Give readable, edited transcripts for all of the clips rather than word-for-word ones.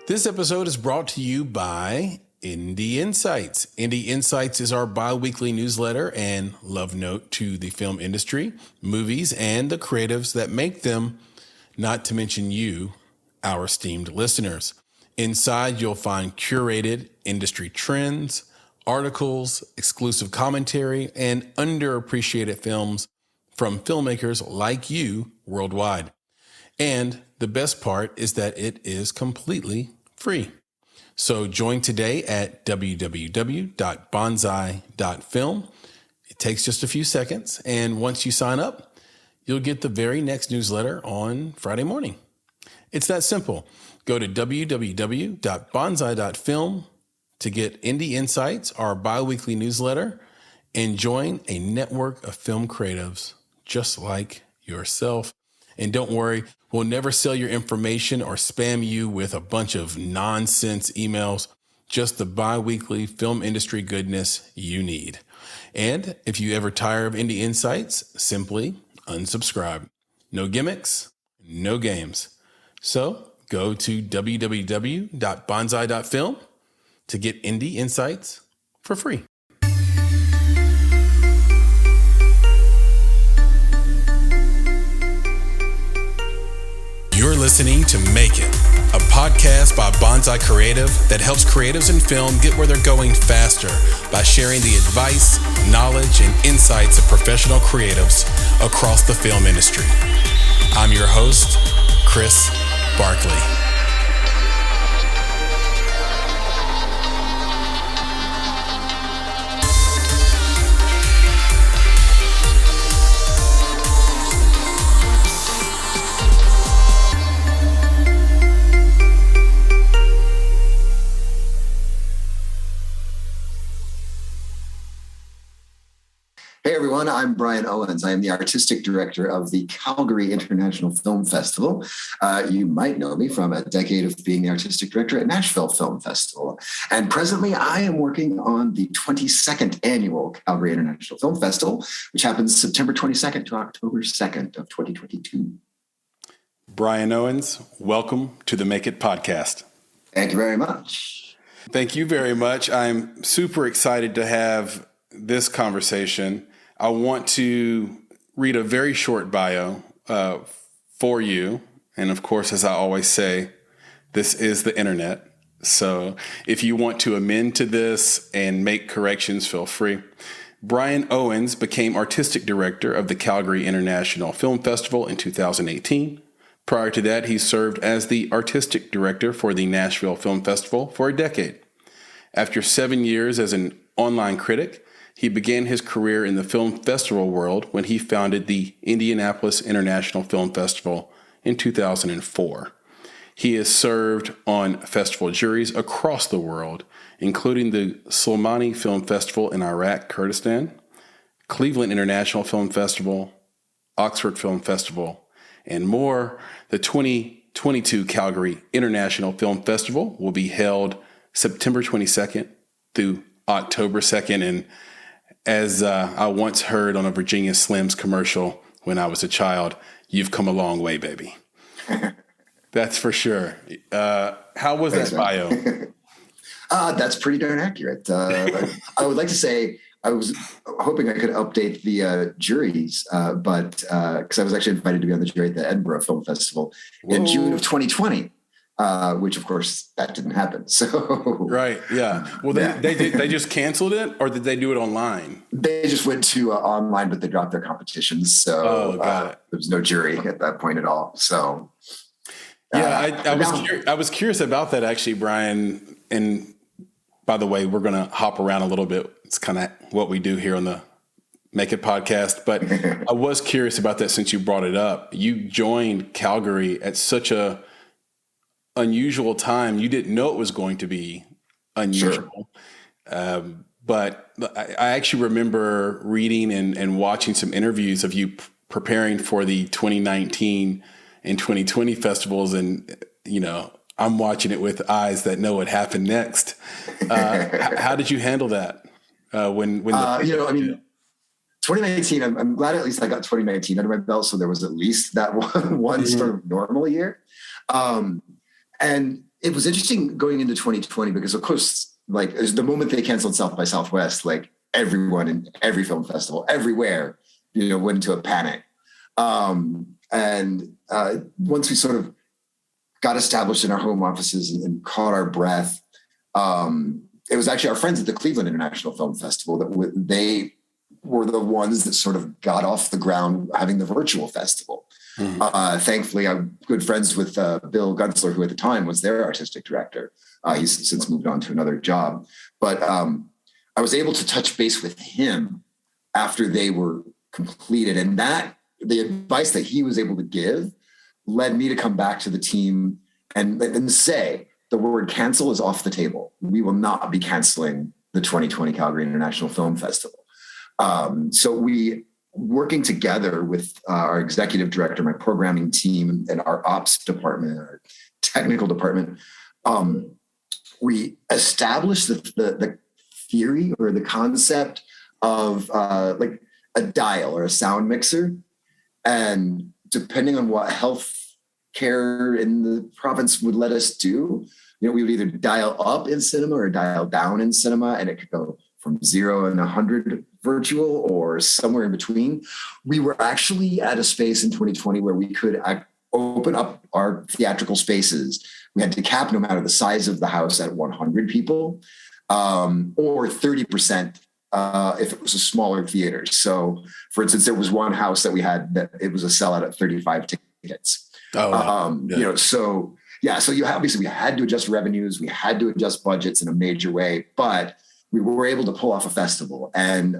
This episode is brought to you by Indie Insights. Indie Insights is our bi-weekly newsletter and love note to the film industry, movies, and the creatives that make them, not to mention you, our esteemed listeners. Inside, you'll find curated industry trends, articles, exclusive commentary, and underappreciated films from filmmakers like you worldwide. And the best part is that it is completely free. So join today at www.bonsai.film. It takes just a few seconds. And once you sign up, you'll get the very next newsletter on Friday morning. It's that simple. Go to www.bonsai.film to get Indie Insights, our bi-weekly newsletter, and join a network of film creatives just like yourself. And don't worry, we'll never sell your information or spam you with a bunch of nonsense emails, just the bi-weekly film industry goodness you need. And if you ever tire of Indie Insights, simply unsubscribe. No gimmicks, no games. So go to www.bonsai.film to get Indie Insights for free. You're listening to Make It, a podcast by Bonsai Creative that helps creatives in film get where they're going faster by sharing the advice, knowledge, and insights of professional creatives across the film industry. I'm your host, Chris Barkley. Hey everyone, I'm Brian Owens. I am the artistic director of the Calgary International Film Festival. You might know me from a decade of being the artistic director at Nashville Film Festival. And presently I am working on the 22nd annual Calgary International Film Festival, which happens September 22nd to October 2nd of 2022. Brian Owens, welcome to the Make It podcast. Thank you very much. Thank you very much. I'm super excited to have this conversation. I want to read a very short bio for you. And of course, as I always say, this is the internet. So if you want to amend to this and make corrections, feel free. Brian Owens became artistic director of the Calgary International Film Festival in 2018. Prior to that, he served as the artistic director for the Nashville Film Festival for a decade. After 7 years as an online critic, he began his career in the film festival world when he founded the Indianapolis International Film Festival in 2004. He has served on festival juries across the world, including the Soleimani Film Festival in Iraq, Kurdistan, Cleveland International Film Festival, Oxford Film Festival, and more. The 2022 Calgary International Film Festival will be held September 22nd through October 2nd. And as I once heard on a Virginia Slims commercial when I was a child, you've come a long way, baby. That's for sure. How was that bio? That's pretty darn accurate. I would like to say I was hoping I could update the juries, but because I was actually invited to be on the jury at the Edinburgh Film Festival in June of 2020. Which of course that didn't happen. So right, yeah. Well, they just canceled it, or did they do it online? They just went to online, but they dropped their competitions. So there was no jury at that point at all. So yeah, I was curious about that actually, Brian. And by the way, we're going to hop around a little bit. It's kind of what we do here on the Make It podcast. But I was curious about that since you brought it up. You joined Calgary at such a unusual time. You didn't know it was going to be unusual. Sure. But I actually remember reading and watching some interviews of you preparing for the 2019 and 2020 festivals. And, you know, I'm watching it with eyes that know what happened next. How did you handle that? When 2019, I'm glad at least I got 2019 under my belt. So there was at least that one sort of normal year. And it was interesting going into 2020 because, of course, like the moment they canceled South by Southwest, like everyone in every film festival, everywhere, went into a panic. And once we sort of got established in our home offices and caught our breath, it was actually our friends at the Cleveland International Film Festival that they were the ones that sort of got off the ground having the virtual festival. Mm-hmm. Thankfully, I'm good friends with Bill Gunsler, who at the time was their artistic director. He's since moved on to another job. But I was able to touch base with him after they were completed. And the advice that he was able to give led me to come back to the team and say, the word cancel is off the table. We will not be canceling the 2020 Calgary International Film Festival. So we, working together with our executive director, my programming team, and our ops department, our technical department, we established the theory or the concept of like a dial or a sound mixer. And depending on what health care in the province would let us do, we would either dial up in cinema or dial down in cinema, and it could go from 0 and 100 virtual or somewhere in between. We were actually at a space in 2020 where we could open up our theatrical spaces. We had to cap no matter the size of the house at 100 people, or 30% if it was a smaller theater. So, for instance, there was one house that we had that it was a sellout at 35 tickets. Oh, wow. So obviously we had to adjust revenues, we had to adjust budgets in a major way, but we were able to pull off a festival. And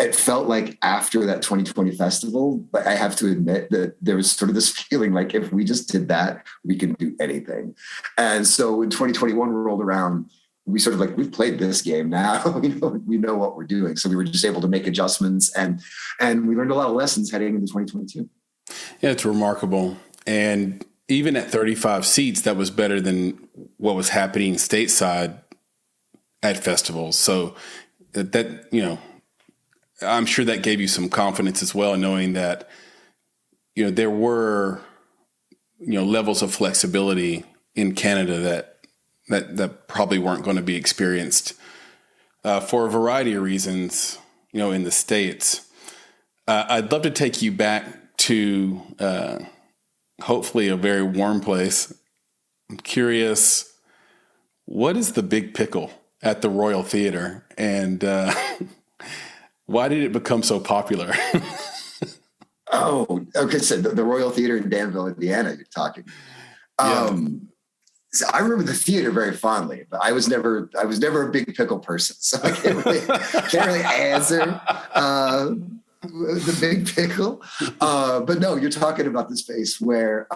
it felt like after that 2020 festival, I have to admit that there was sort of this feeling like if we just did that, we can do anything. And so when 2021 rolled around, we sort of like, we've played this game now, we know what we're doing. So we were just able to make adjustments and we learned a lot of lessons heading into 2022. Yeah, it's remarkable. And even at 35 seats, that was better than what was happening stateside at festivals. So that, I'm sure that gave you some confidence as well, knowing that, there were, levels of flexibility in Canada that probably weren't going to be experienced for a variety of reasons, in the States. I'd love to take you back to hopefully a very warm place. I'm curious, what is the big pickle at the Royal Theatre, and why did it become so popular? Oh, okay. So the Royal Theatre in Danville, Indiana, you're talking. Yeah. So I remember the theater very fondly, but I was never a big pickle person, so I can't really answer the big pickle. But no, you're talking about the space where,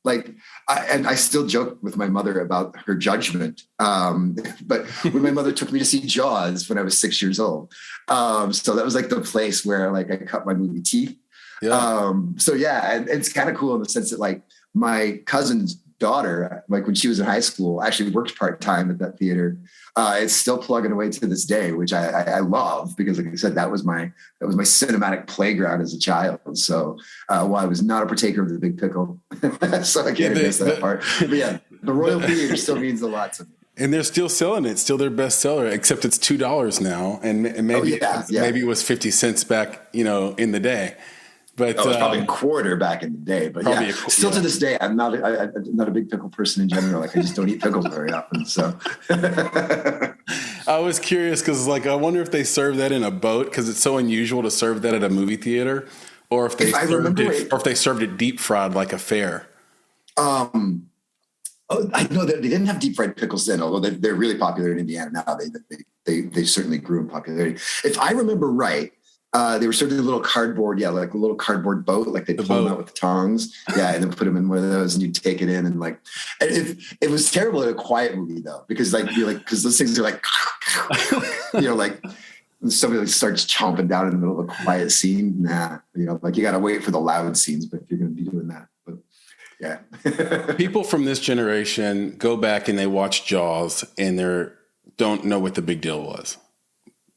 I still joke with my mother about her judgment. But when my mother took me to see Jaws when I was 6 years old, so that was like the place where I cut my movie teeth. Yeah. And it's kind of cool in the sense that my cousin's daughter, when she was in high school, actually worked part-time at that theater. It's still plugging away to this day, which I love because, like I said, that was my cinematic playground as a child. So while I was not a partaker of the big pickle, so I can't miss that part. But yeah, the Royal Theater still means a lot to me. And they're still selling it, still their best seller, except it's $2 now, and maybe maybe it was 50 cents back, in the day. But it was probably a quarter back in the day. But still to this day, I'm not a big pickle person in general. I just don't eat pickles very often. So I was curious because I wonder if they serve that in a boat because it's so unusual to serve that at a movie theater, or if they served it deep fried like a fair. I know that they didn't have deep fried pickles then, although they're really popular in Indiana now. They certainly grew in popularity. If I remember right. They were served in a little cardboard, like a little cardboard boat, they pull them out with the tongs, and then put them in one of those, and you take it in, and it was terrible in a quiet movie though, because because those things are somebody starts chomping down in the middle of a quiet scene. You got to wait for the loud scenes, but if you're going to be doing that, but yeah. People from this generation go back and they watch Jaws and don't know what the big deal was,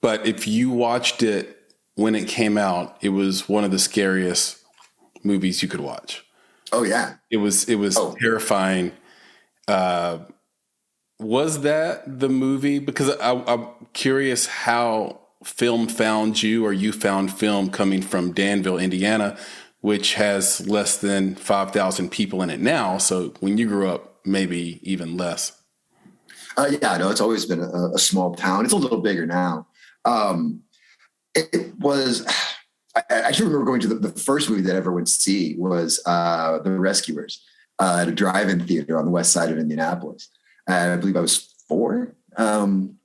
but if you watched it when it came out, it was one of the scariest movies you could watch. Oh yeah. It was terrifying. Was that the movie? Because I'm curious how film found you, or you found film coming from Danville, Indiana, which has less than 5,000 people in it now. So when you grew up, maybe even less. Yeah, no, it's always been a small town. It's a little bigger now. It was, I actually remember going to the first movie that I ever went to see was The Rescuers at a drive-in theater on the west side of Indianapolis. And I believe I was 4, then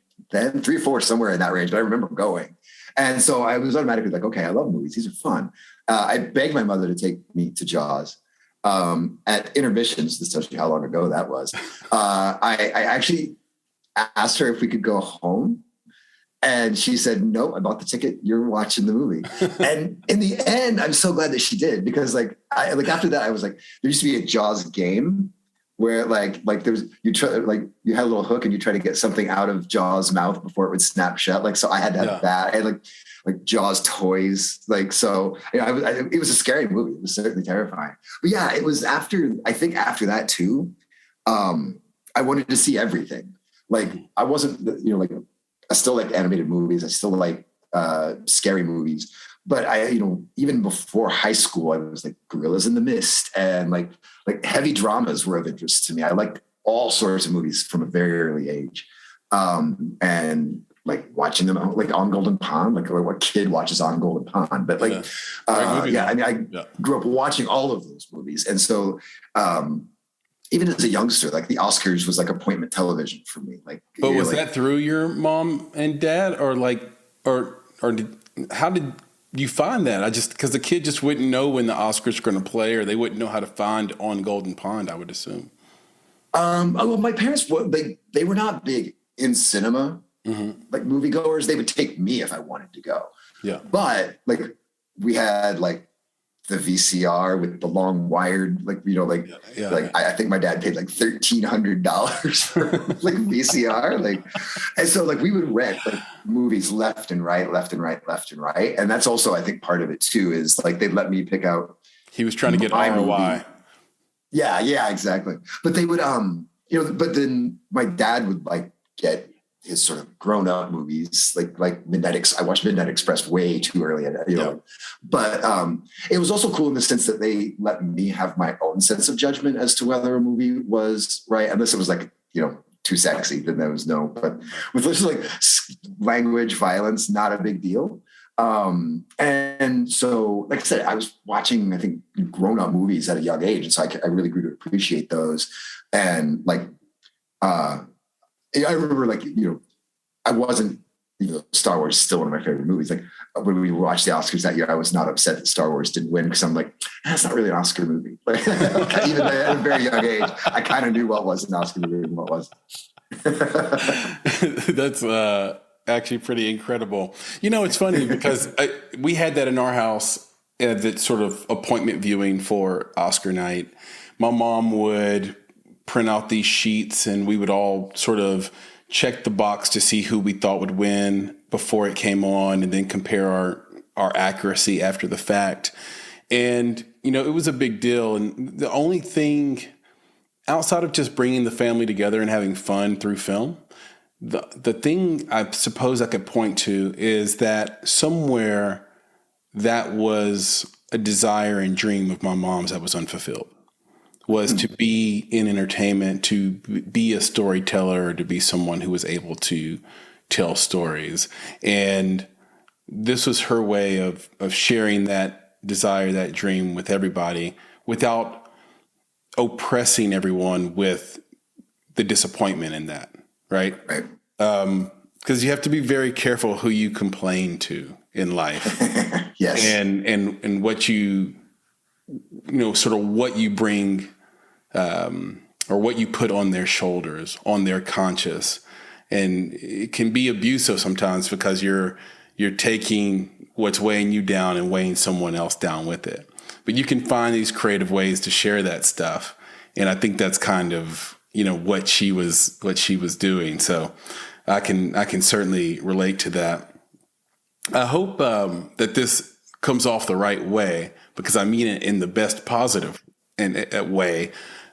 3 or 4, somewhere in that range, but I remember going. And so I was automatically like, okay, I love movies. These are fun. I begged my mother to take me to Jaws. At intermissions, this tells you how long ago that was. I actually asked her if we could go home. And she said, no, I bought the ticket. You're watching the movie. And in the end, I'm so glad that she did, because after that, I was like, there used to be a Jaws game where like there's, you had a little hook and you try to get something out of Jaws' mouth before it would snap shut. Like, so I had to have that. I had like Jaws toys. Like, so, it was a scary movie. It was certainly terrifying. But yeah, it was after that too. I wanted to see everything. Like, I wasn't, I still like animated movies. I still like scary movies. But even before high school, I was like Gorillas in the Mist, and like heavy dramas were of interest to me. I liked all sorts of movies from a very early age. And like watching them like On Golden Pond, like what kid watches On Golden Pond? But like, I grew up watching all of those movies. And so, even as a youngster, like the Oscars was like appointment television for me. Like, but was that through your mom and dad, or how did you find that? Because the kid just wouldn't know when the Oscars were going to play, or they wouldn't know how to find On Golden Pond, I would assume. Well, my parents, they were not big in cinema, like moviegoers. They would take me if I wanted to go. Yeah. But like we had like the VCR with the long wired, I think my dad paid like $1,300 for like VCR, and so like we would rent like movies left and right, and that's also I think part of it too is like they'd let me pick out. He was trying to get ROI. Movie. Yeah, exactly. But they would, but then my dad would like get his sort of grown-up movies, like Midnight. I watched Midnight Express way too early, but it was also cool in the sense that they let me have my own sense of judgment as to whether a movie was right, unless it was like too sexy. Then there was no. But with just like language, violence, not a big deal. And so, like I said, I was watching, I think, grown-up movies at a young age, and so I really grew to appreciate those. And like, I remember, like, I wasn't, Star Wars is still one of my favorite movies. Like when we watched the Oscars that year, I was not upset that Star Wars didn't win, because I'm like, that's not really an Oscar movie. Like, even at a very young age, I kind of knew what was an Oscar movie and what wasn't. That's actually pretty incredible. It's funny because we had that in our house, that sort of appointment viewing for Oscar night. My mom would print out these sheets, and we would all sort of check the box to see who we thought would win before it came on, and then compare our accuracy after the fact. And, it was a big deal. And the only thing outside of just bringing the family together and having fun through film, the thing I suppose I could point to is that somewhere that was a desire and dream of my mom's that was unfulfilled. Was to be in entertainment, to be a storyteller, to be someone who was able to tell stories. And this was her way of sharing that desire, that dream with everybody, without oppressing everyone with the disappointment in that, right? Right. Because you have to be very careful who you complain to in life. Yes. And what sort of what you bring, or what you put on their shoulders, on their conscience. And it can be abusive sometimes, because you're taking what's weighing you down and weighing someone else down with it. But you can find these creative ways to share that stuff. And I think that's kind of, what she was doing. So I can certainly relate to that. I hope that this comes off the right way, because I mean it in the best positive way.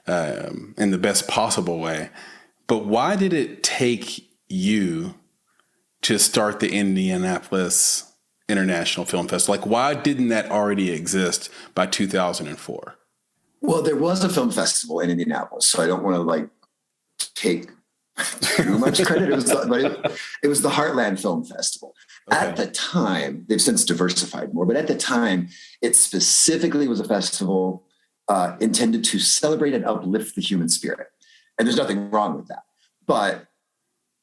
in the best possible way. But why did it take you to start the Indianapolis International Film Festival? Like, why didn't that already exist by 2004? Well, there was a film festival in Indianapolis, so I don't want to take too much credit. It was the Heartland Film Festival. Okay. At the time, they've since diversified more, but at the time, it specifically was a festival intended to celebrate and uplift the human spirit. And there's nothing wrong with that. But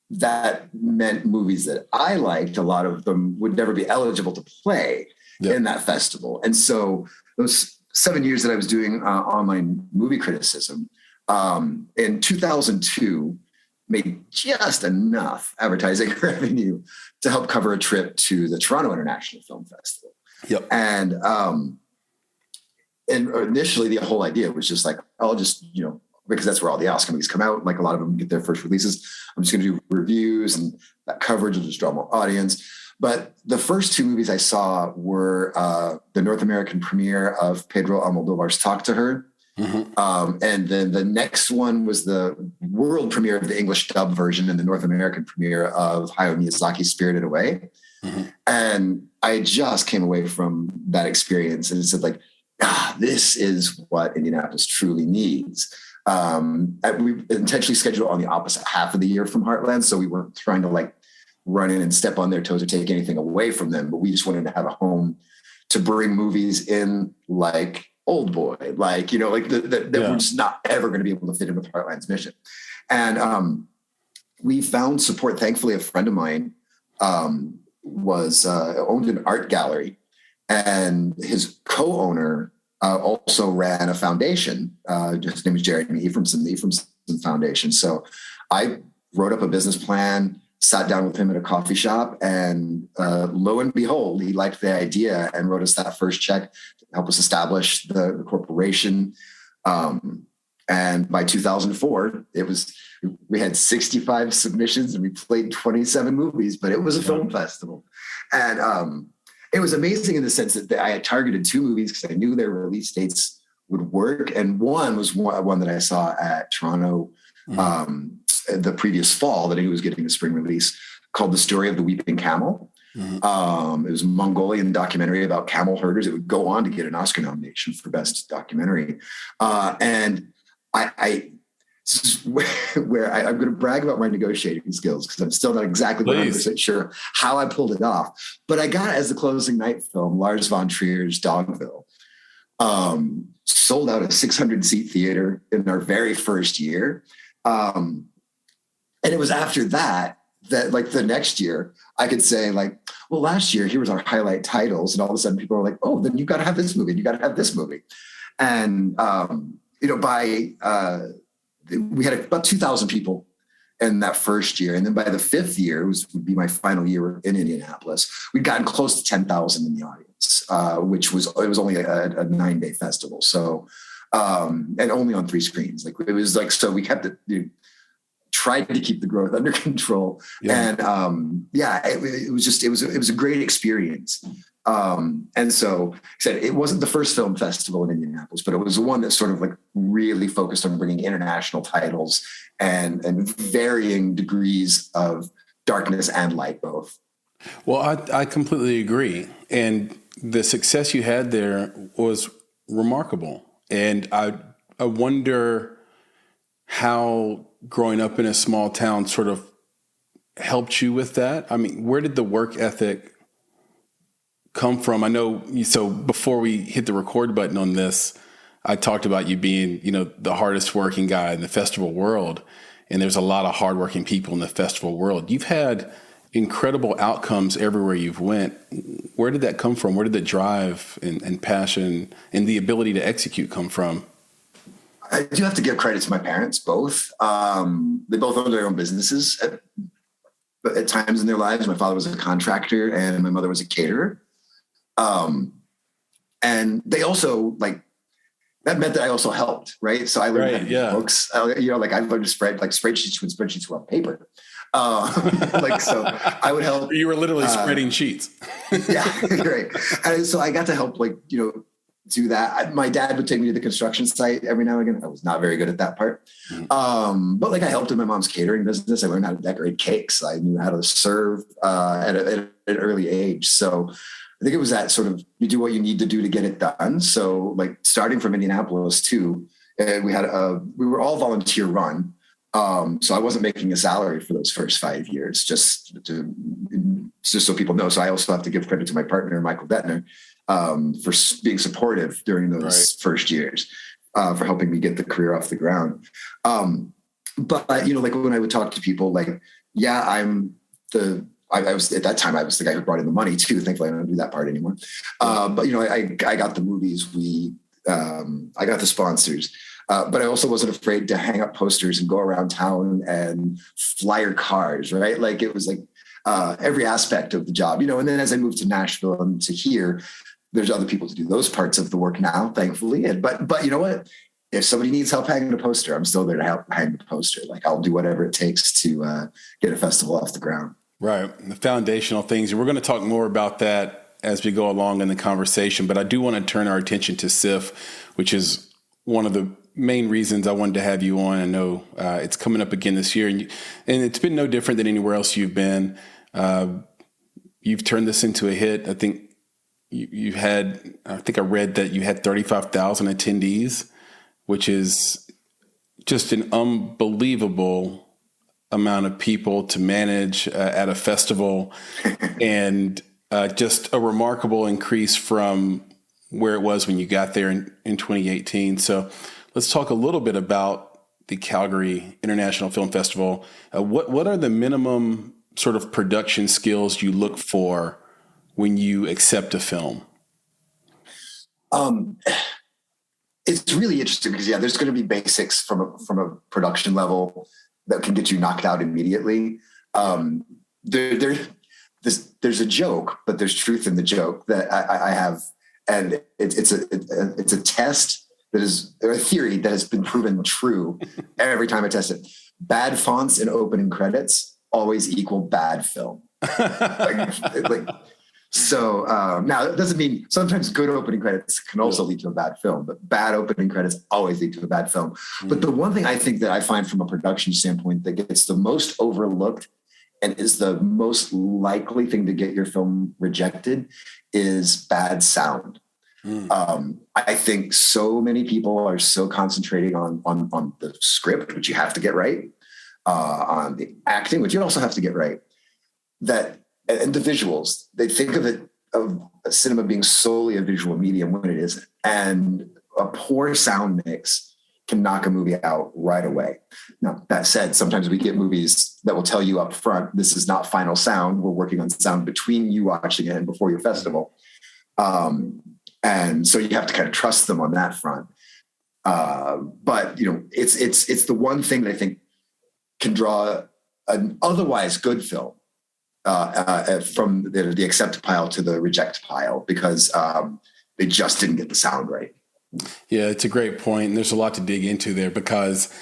that meant movies that I liked, a lot of them would never be eligible to play in that festival. And so those 7 years that I was doing online movie criticism, in 2002, made just enough advertising revenue to help cover a trip to the Toronto International Film Festival. Yep. And initially the whole idea was just like, I'll just, because that's where all the Oscar movies come out. Like a lot of them get their first releases. I'm just going to do reviews, and that coverage will just draw more audience. But the first two movies I saw were the North American premiere of Pedro Almodóvar's Talk to Her. Mm-hmm. And then the next one was the world premiere of the English dub version and the North American premiere of Hayao Miyazaki's Spirited Away. Mm-hmm. And I just came away from that experience and said this is what Indianapolis truly needs. We intentionally scheduled on the opposite half of the year from Heartland. So we weren't trying to run in and step on their toes or take anything away from them, but we just wanted to have a home to bring movies in like Old Boy, that we're just not ever going to be able to fit in with Heartland's mission. And we found support. Thankfully, a friend of mine owned an art gallery, and his co-owner also ran a foundation. His name is Jeremy Ephraimson, the Ephraimson Foundation. So I wrote up a business plan, sat down with him at a coffee shop, and lo and behold, he liked the idea and wrote us that first check to help us establish the corporation. And by 2004, we had 65 submissions and we played 27 movies, but it was a film festival. And it was amazing in the sense that I had targeted two movies because I knew their release dates would work. And one was one that I saw at Toronto the previous fall that he was getting a spring release, called The Story of the Weeping Camel. Mm-hmm. It was a Mongolian documentary about camel herders. It would go on to get an Oscar nomination for Best Documentary. And this is where I'm going to brag about my negotiating skills, because I'm still not exactly 100% sure how I pulled it off. But I got, as the closing night film, Lars von Trier's Dogville. Sold out a 600-seat theater in our very first year. And it was after that the next year I could say well, last year, here was our highlight titles. And all of a sudden people were like, oh, then you've got to have this movie. And you got to have this movie. And, we had about 2,000 people in that first year. And then by the fifth year, would be my final year in Indianapolis, we'd gotten close to 10,000 in the audience, it was only a 9-day festival. So, and only on 3 screens. It was so we kept it, tried to keep the growth under control. Yeah. And it was a great experience. And so I said, it wasn't the first film festival in Indianapolis, but it was the one that sort of really focused on bringing international titles and varying degrees of darkness and light both. Well, I completely agree. And the success you had there was remarkable. And I wonder how growing up in a small town sort of helped you with that. I mean, where did the work ethic come from? I know, so before we hit the record button on this, I talked about you being, the hardest working guy in the festival world. And there's a lot of hardworking people in the festival world. You've had incredible outcomes everywhere you've went. Where did that come from? Where did the drive and passion and the ability to execute come from? I do have to give credit to my parents, both. They both owned their own businesses at times in their lives. My father was a contractor and my mother was a caterer. And they also that meant that I also helped, right? So I learned how to use books. I learned to spread spreadsheets when spreadsheets were on paper. So I would help. You were literally spreading sheets. Yeah, right. And so I got to help do that. My dad would take me to the construction site every now and again. I was not very good at that part. But like I helped in my mom's catering business. I learned how to decorate cakes. I knew how to serve at an early age. So I think it was that sort of, you do what you need to do to get it done. So like starting from Indianapolis too, we were all volunteer run. So I wasn't making a salary for those first 5 years, just so people know. So I also have to give credit to my partner, Michael Detner, for being supportive during those first years, for helping me get the career off the ground. But, you know, like when I would talk to people, like, yeah, I was at that time, I was the guy who brought in the money too. Thankfully, I don't do that part anymore. But, you know, I got the movies. I got the sponsors. But I also wasn't afraid to hang up posters and go around town and flyer cars, right? Like it was like every aspect of the job, you know. And then as I moved to Nashville and to here, there's other people to do those parts of the work now, thankfully. But you know what? If somebody needs help hanging a poster, I'm still there to help hang the poster. Like I'll do whatever it takes to get a festival off the ground. Right. The foundational things. We're going to talk more about that as we go along in the conversation. But I do want to turn our attention to CIFF, which is one of the main reasons I wanted to have you on. I know it's coming up again this year, and it's been no different than anywhere else you've been. You've turned this into a hit. I think I read that you had 35,000 attendees, which is just an unbelievable amount of people to manage at a festival, and just a remarkable increase from where it was when you got there in 2018. So let's talk a little bit about the Calgary International Film Festival. What are the minimum sort of production skills you look for when you accept a film? It's really interesting because, yeah, there's going to be basics from a production level that can get you knocked out immediately. There's a joke, but there's truth in the joke that I have, and it's a test that is, or a theory that has been proven true every time I test it. Bad fonts in opening credits always equal bad film. So now it doesn't mean sometimes good opening credits can also lead to a bad film, but bad opening credits always lead to a bad film. But the one thing I think that I find from a production standpoint that gets the most overlooked and is the most likely thing to get your film rejected is bad sound. I think so many people are so concentrating on the script, which you have to get right, on the acting, which you also have to get right, and the visuals. They think of cinema being solely a visual medium when it isn't. And a poor sound mix can knock a movie out right away. Now, that said, sometimes we get movies that will tell you up front, this is not final sound. We're working on sound between you watching it and before your festival. And so you have to kind of trust them on that front. But, you know, it's the one thing that I think can draw an otherwise good film from the accept pile to the reject pile, because they just didn't get the sound right. Yeah, it's a great point. And there's a lot to dig into there, because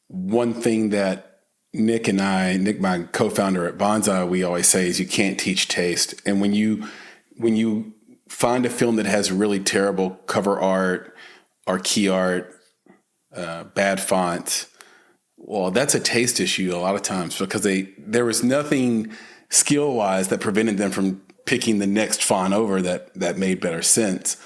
one thing that Nick, my co-founder at Bonsai, we always say is you can't teach taste. And when you find a film that has really terrible cover art or key art, bad fonts, well, that's a taste issue a lot of times, because there was nothing skill-wise that prevented them from picking the next font over that made better sense.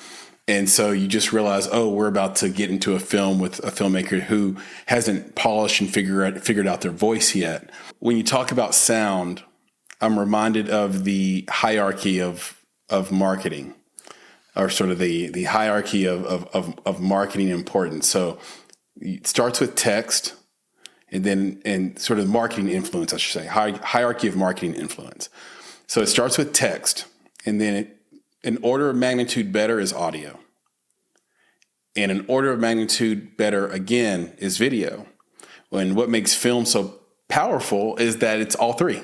And so you just realize, oh, we're about to get into a film with a filmmaker who hasn't polished and figured out their voice yet. When you talk about sound, I'm reminded of the hierarchy of marketing, or sort of the hierarchy of marketing importance. So it starts with text, and sort of marketing influence, I should say, hierarchy of marketing influence. So it starts with text, and then an order of magnitude better is audio. And an order of magnitude better, again, is video. And what makes film so powerful is that it's all three.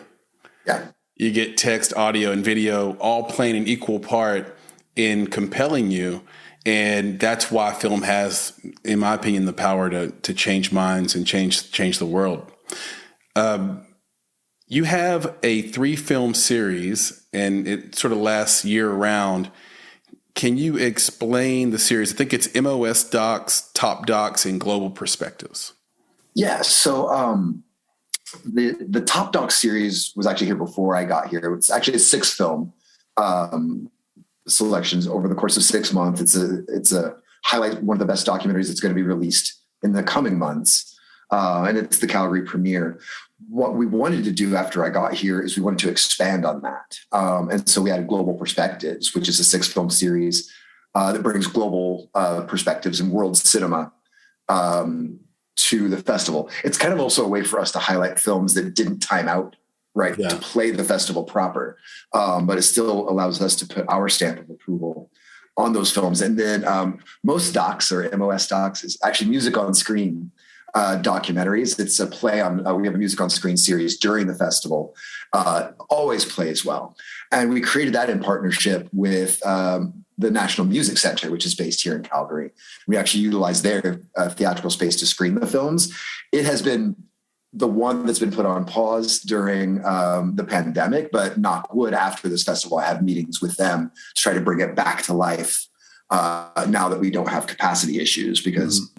Yeah. You get text, audio, and video all playing an equal part in compelling you. And that's why film has, in my opinion, the power to change minds and change the world. You have a 3-film series, and it sort of lasts year round. can you explain the series? I think it's MOS Docs, Top Docs, and Global Perspectives. Yeah. So the Top Doc series was actually here before I got here. It's actually a 6-film selections over the course of 6 months. It's a highlight one of the best documentaries that's going to be released in the coming months. And it's the Calgary premiere. What we wanted to do after I got here is we wanted to expand on that. And so we added Global Perspectives, which is a 6-film series that brings global perspectives and world cinema to the festival. It's kind of also a way for us to highlight films that didn't time out, right, to play the festival proper. But it still allows us to put our stamp of approval on those films. And then most docs, or MOS docs, is actually music on screen documentaries. It's a play on, we have a music on screen series during the festival, always plays well. And we created that in partnership with the National Music Center, which is based here in Calgary. We actually utilize their theatrical space to screen the films. It has been the one that's been put on pause during the pandemic, but knock wood, after this festival, I have meetings with them to try to bring it back to life now that we don't have capacity issues, because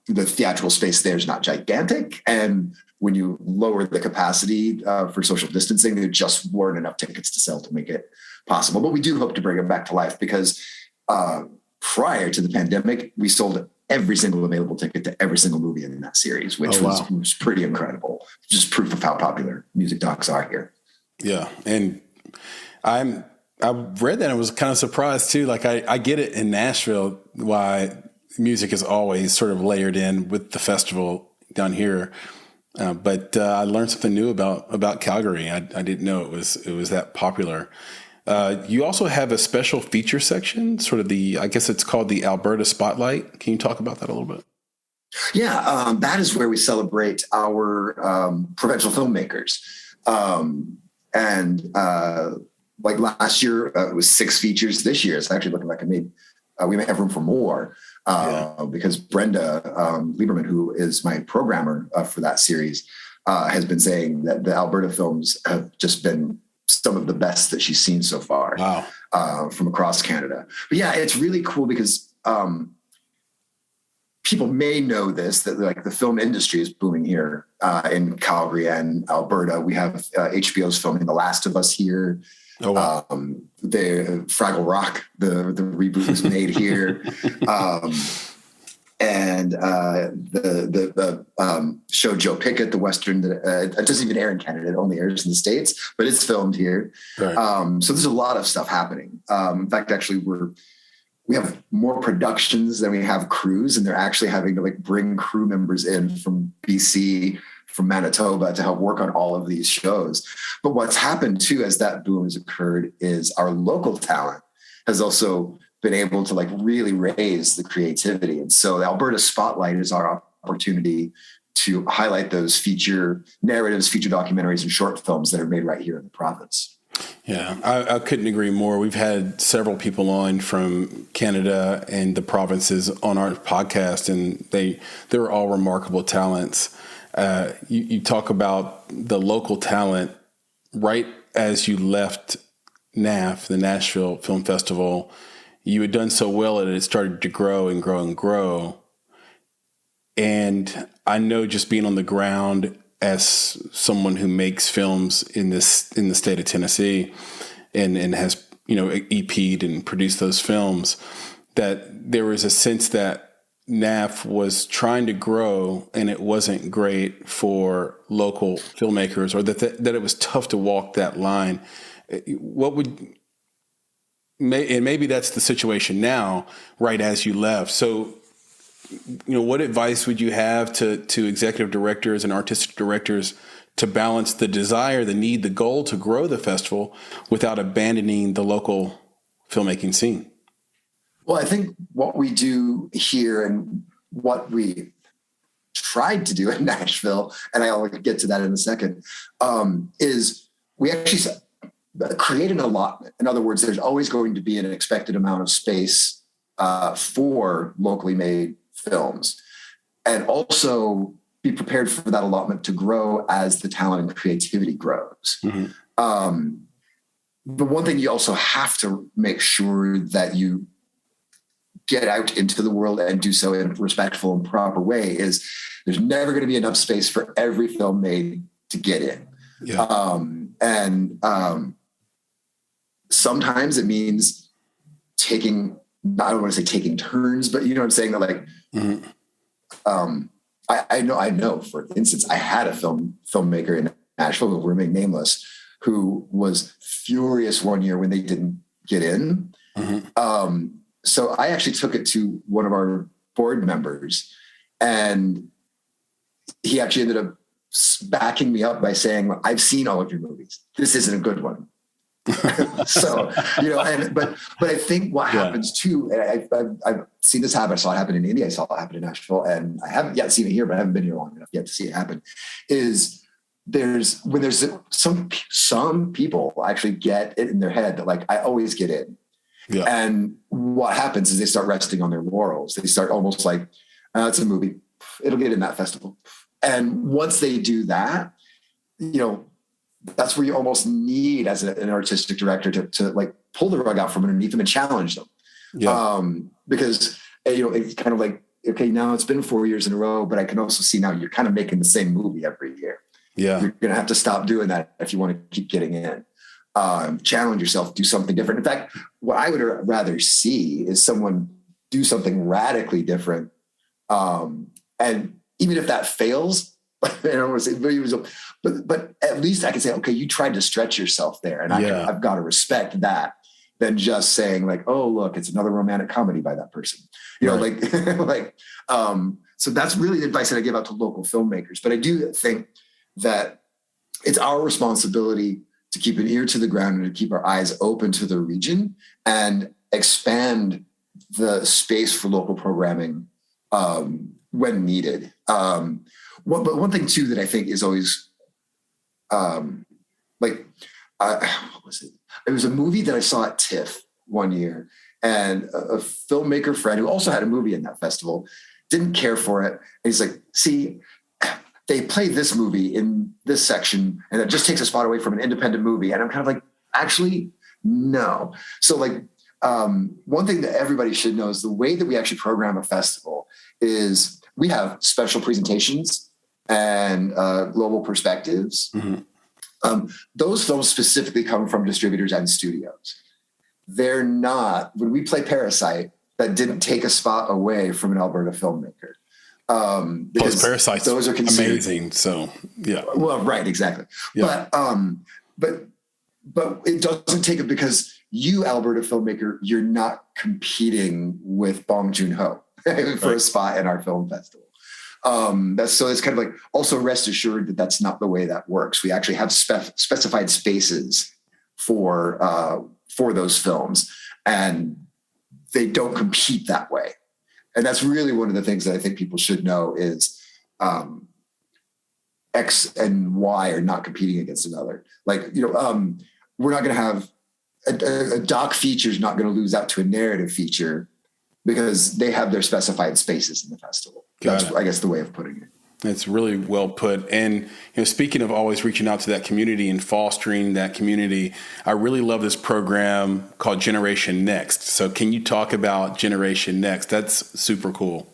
the theatrical space there is not gigantic. And when you lower the capacity for social distancing, there just weren't enough tickets to sell to make it possible. But we do hope to bring it back to life, because prior to the pandemic, we sold every single available ticket to every single movie in that series, which was pretty incredible. Just proof of how popular music docs are here. Yeah. And I read that and was kind of surprised too. Like I get it in Nashville, why music is always sort of layered in with the festival down here. But I learned something new about Calgary. I didn't know it was that popular. You also have a special feature section, sort of I guess it's called the Alberta Spotlight. Can you talk about that a little bit? Yeah, that is where we celebrate our provincial filmmakers. Like last year, it was 6 features. This year, it's actually looking like we may have room for more. Because Brenda Lieberman, who is my programmer for that series, has been saying that the Alberta films have just been some of the best that she's seen so far. From across Canada. But yeah, it's really cool because people may know this, that like the film industry is booming here in Calgary and Alberta. We have HBO's filming The Last of Us here. Oh, wow. The Fraggle Rock, the reboot was made here. And the show Joe Pickett, the Western, it doesn't even air in Canada. It only airs in the States, but it's filmed here. Right. So there's a lot of stuff happening. In fact, actually, we have more productions than we have crews, and they're actually having to like bring crew members in from BC, from Manitoba, to help work on all of these shows. But what's happened too, as that boom has occurred, is our local talent has also been able to like really raise the creativity. And so the Alberta Spotlight is our opportunity to highlight those feature narratives, feature documentaries, and short films that are made right here in the province. Yeah, I couldn't agree more. We've had several people on from Canada and the provinces on our podcast, and they're all remarkable talents. You talk about the local talent right as you left NAF, the Nashville Film Festival. You had done so well that it started to grow and grow and grow. And I know, just being on the ground as someone who makes films in the state of Tennessee and has, EP'd and produced those films, that there was a sense that NAF was trying to grow and it wasn't great for local filmmakers, or that it was tough to walk that line. Maybe that's the situation now, right as you left. So, what advice would you have to executive directors and artistic directors to balance the desire, the need, the goal to grow the festival without abandoning the local filmmaking scene? Well, I think what we do here and what we tried to do in Nashville, and I'll get to that in a second, is we actually created a lot. In other words, there's always going to be an expected amount of space for locally made films, and also be prepared for that allotment to grow as the talent and creativity grows. Mm-hmm. But one thing you also have to make sure that you get out into the world and do so in a respectful and proper way is there's never going to be enough space for every film made to get in. Yeah. Sometimes it means taking, I don't want to say taking turns, but you know what I'm saying? That like, I know, for instance, I had a filmmaker in Nashville who will remain nameless, who was furious one year when they didn't get in. So I actually took it to one of our board members, and he actually ended up backing me up by saying, I've seen all of your movies. This isn't a good one. So, you know, but I think what happens too, and I've seen this happen. I saw it happen in India. I saw it happen in Nashville, and I haven't yet seen it here, but I haven't been here long enough yet to see it happen, is there's some people actually get it in their head that like, I always get in. Yeah. And what happens is they start resting on their laurels. They start almost like, it's a movie. It'll get in that festival. And once they do that, you know, that's where you almost need as an artistic director to like pull the rug out from underneath them and challenge them. Yeah. Because, you know, it's kind of like, okay, now it's been 4 years in a row, but I can also see now you're kind of making the same movie every year. Yeah. You're going to have to stop doing that if you want to keep getting in. Challenge yourself, do something different. In fact, what I would rather see is someone do something radically different. And even if that fails, I don't want to say, but at least I can say, okay, you tried to stretch yourself there. And I've got to respect that than just saying like, oh, look, it's another romantic comedy by that person. You know, like, so that's really the advice that I give out to local filmmakers. But I do think that it's our responsibility to keep an ear to the ground and to keep our eyes open to the region and expand the space for local programming when needed. But one thing too that I think is always what was it? It was a movie that I saw at TIFF one year, and a filmmaker friend who also had a movie in that festival didn't care for it. And he's like, see, they play this movie in this section and it just takes a spot away from an independent movie. And I'm kind of like, actually, no. So like, one thing that everybody should know is the way that we actually program a festival is we have special presentations and global perspectives. Those films specifically come from distributors and studios. They're not, when we play Parasite, that didn't take a spot away from an Alberta filmmaker. Because Parasite's those are amazing. So yeah. Well, right, exactly. Yeah. But it doesn't take it because you, Alberta filmmaker, you're not competing with Bong Joon-ho for a spot in our film festival. It's kind of like, also rest assured that that's not the way that works. We actually have specified spaces for those films, and they don't compete that way. And that's really one of the things that I think people should know is X and Y are not competing against another. Like, you know, we're not going to have a doc feature is not going to lose out to a narrative feature because they have their specified spaces in the festival. That's, I guess, the way of putting it. It's really well put. And, you know, speaking of always reaching out to that community and fostering that community, I really love this program called Generation Next. So can you talk about Generation Next? That's super cool.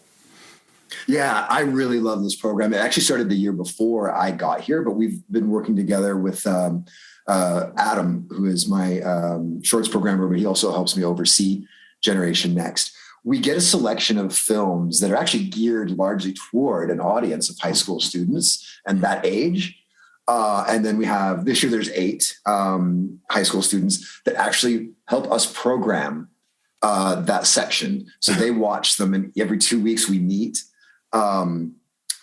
Yeah, I really love this program. It actually started the year before I got here, but we've been working together with Adam, who is my shorts programmer, but he also helps me oversee Generation Next. We get a selection of films that are actually geared largely toward an audience of high school students and that age. And then we have, this year there's 8 high school students that actually help us program that section. So they watch them, and every 2 weeks we meet.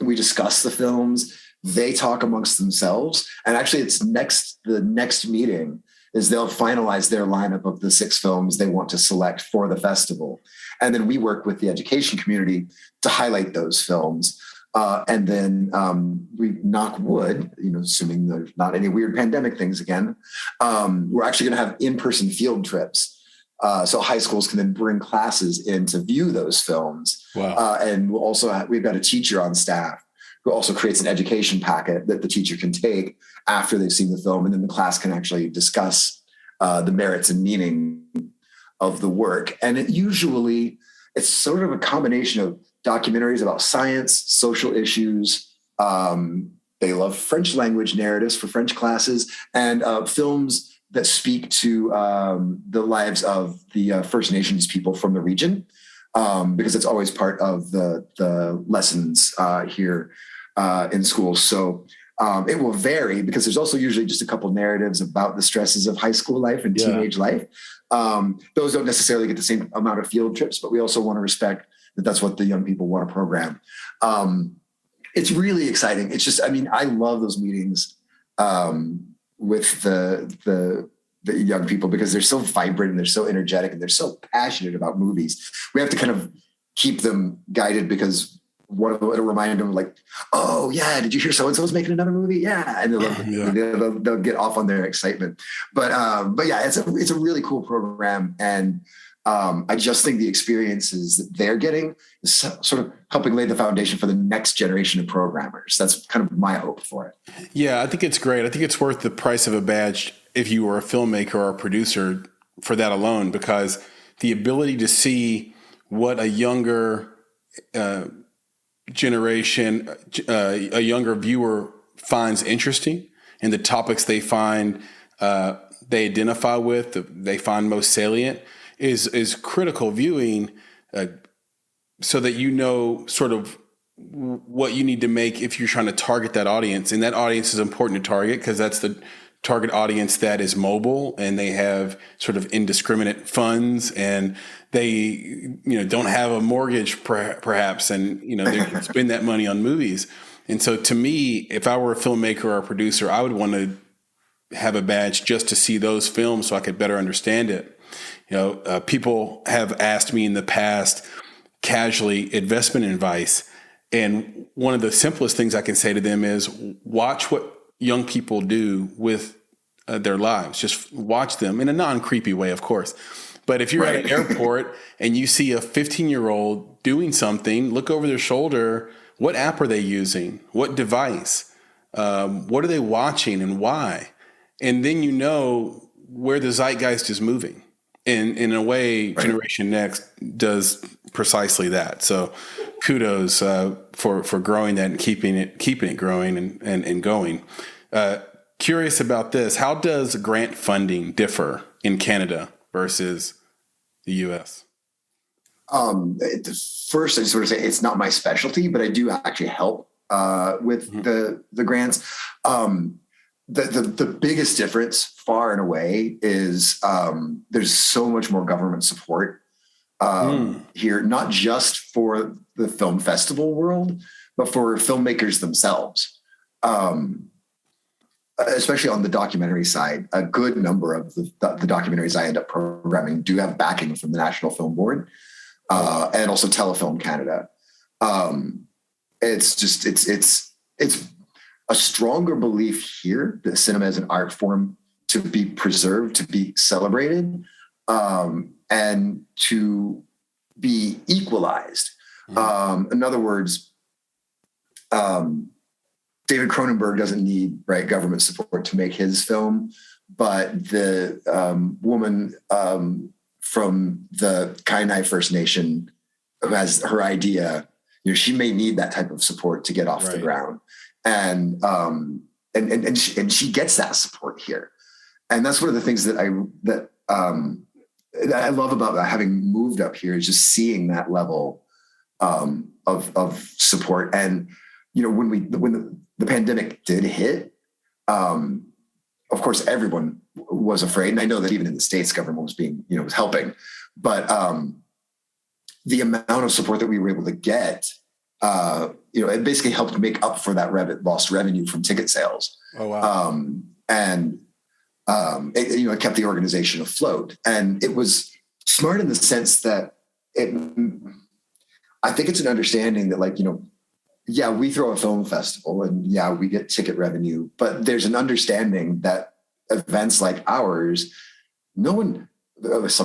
We discuss the films. They talk amongst themselves. And actually the next meeting is they'll finalize their lineup of the 6 films they want to select for the festival. And then we work with the education community to highlight those films. And then we knock wood, you know, assuming there's not any weird pandemic things again. We're actually going to have in-person field trips. So high schools can then bring classes in to view those films. Wow. And we've got a teacher on staff who also creates an education packet that the teacher can take after they've seen the film. And then the class can actually discuss the merits and meaning of the work. And it's sort of a combination of documentaries about science, social issues. They love French language narratives for French classes, and films that speak to the lives of the First Nations people from the region, because it's always part of the lessons here in schools. So it will vary, because there's also usually just a couple narratives about the stresses of high school life and teenage life. Those don't necessarily get the same amount of field trips, but we also want to respect that that's what the young people want to program. It's really exciting. It's just, I love those meetings with the young people, because they're so vibrant and they're so energetic and they're so passionate about movies. We have to kind of keep them guided, because it'll remind them, like, oh yeah, did you hear so-and-so's making another movie? Yeah. And they'll get off on their excitement. But yeah, it's a really cool program. And I just think the experiences that they're getting is sort of helping lay the foundation for the next generation of programmers. That's kind of my hope for it. Yeah, I think it's great. I think it's worth the price of a badge if you were a filmmaker or a producer for that alone, because the ability to see what a younger generation, a younger viewer finds interesting, and the topics they find they identify with, they find most salient, is critical viewing, so that you know sort of what you need to make if you're trying to target that audience. And that audience is important to target, because that's the target audience that is mobile, and they have sort of indiscriminate funds, and they don't have a mortgage perhaps, and they can spend that money on movies. And so to me, if I were a filmmaker or a producer, I would want to have a badge just to see those films so I could better understand it. People have asked me in the past casually investment advice, and one of the simplest things I can say to them is watch what young people do with their lives. Just watch them in a non-creepy way, of course. But if you're at an airport and you see a 15-year-old doing something, look over their shoulder. What app are they using? What device? What are they watching and why? And then you know where the zeitgeist is moving. And in a way, Generation Next does precisely that. So kudos for growing that and keeping it growing and going. Curious about this. How does grant funding differ in Canada versus the U.S.? First, I just want to say it's not my specialty, but I do actually help with the grants. The biggest difference, far and away, is there's so much more government support here, not just for the film festival world, but for filmmakers themselves. Especially on the documentary side, a good number of the documentaries I end up programming do have backing from the National Film Board and also Telefilm Canada. It's a stronger belief here that cinema is an art form to be preserved, to be celebrated, and to be equalized. In other words, David Cronenberg doesn't need government support to make his film, but the woman from the Kainai First Nation who has her idea, she may need that type of support to get off the ground, and she gets that support here, and that's one of the things that I love about having moved up here, is just seeing that level of support. And when the pandemic did hit, of course, everyone was afraid. And I know that even in the States, government was was helping. But the amount of support that we were able to get, it basically helped make up for that lost revenue from ticket sales. Oh, wow. It kept the organization afloat. And it was smart in the sense that I think it's an understanding that we throw a film festival and we get ticket revenue, but there's an understanding that events like ours, some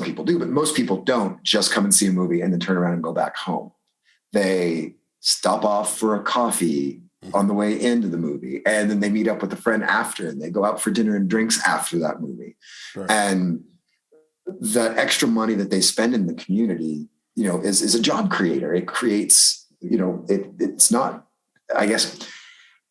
people do, but most people don't just come and see a movie and then turn around and go back home. They stop off for a coffee. on the way into the movie. And then they meet up with a friend after, and they go out for dinner and drinks after that movie. Sure. And that extra money that they spend in the community, is a job creator. It creates, it's not, I guess,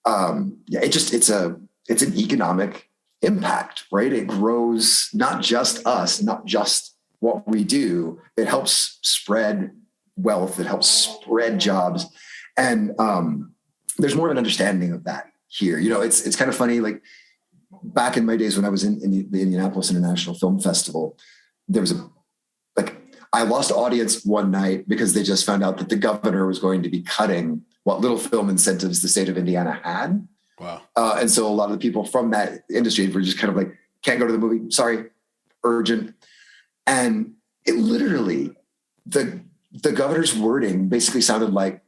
it's an economic impact, right? It grows not just us, not just what we do. It helps spread wealth. It helps spread jobs. And there's more of an understanding of that here. It's kind of funny. Like back in my days when I was in the Indianapolis International Film Festival, there was I lost audience one night because they just found out that the governor was going to be cutting what little film incentives the state of Indiana had. Wow. And so a lot of the people from that industry were just kind of like, can't go to the movie. Sorry, urgent. And it literally, the governor's wording basically sounded like,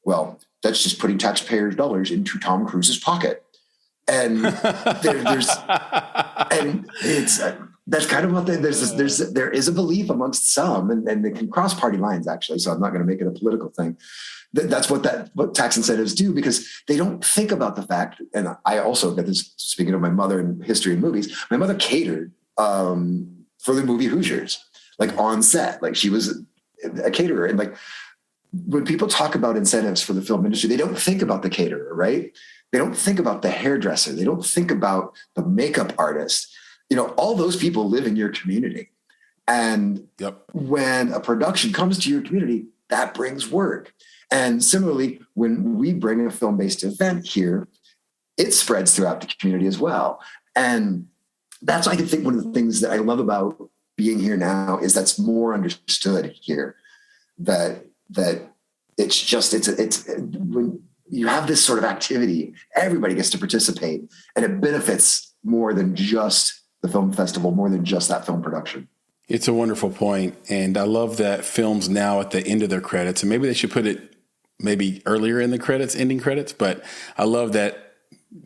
well, that's just putting taxpayers' dollars into Tom Cruise's pocket. And that's kind of what there is a belief amongst some, and they can cross party lines actually. So I'm not going to make it a political thing. That's what tax incentives do, because they don't think about the fact. And I also get this, speaking of my mother and history and movies, my mother catered for the movie Hoosiers, like on set, like she was a caterer. And like when people talk about incentives for the film industry, they don't think about the caterer, right? They don't think about the hairdresser. They don't think about the makeup artist. All those people live in your community. And when a production comes to your community, that brings work. And similarly, when we bring a film-based event here, it spreads throughout the community as well. And that's, I think, one of the things that I love about being here now is that's more understood here. That it's when you have this sort of activity, everybody gets to participate, and it benefits more than just the film festival, more than just that film production. It's a wonderful point. And I love that films now at the end of their credits, and maybe they should put it maybe earlier in the credits, ending credits, but I love that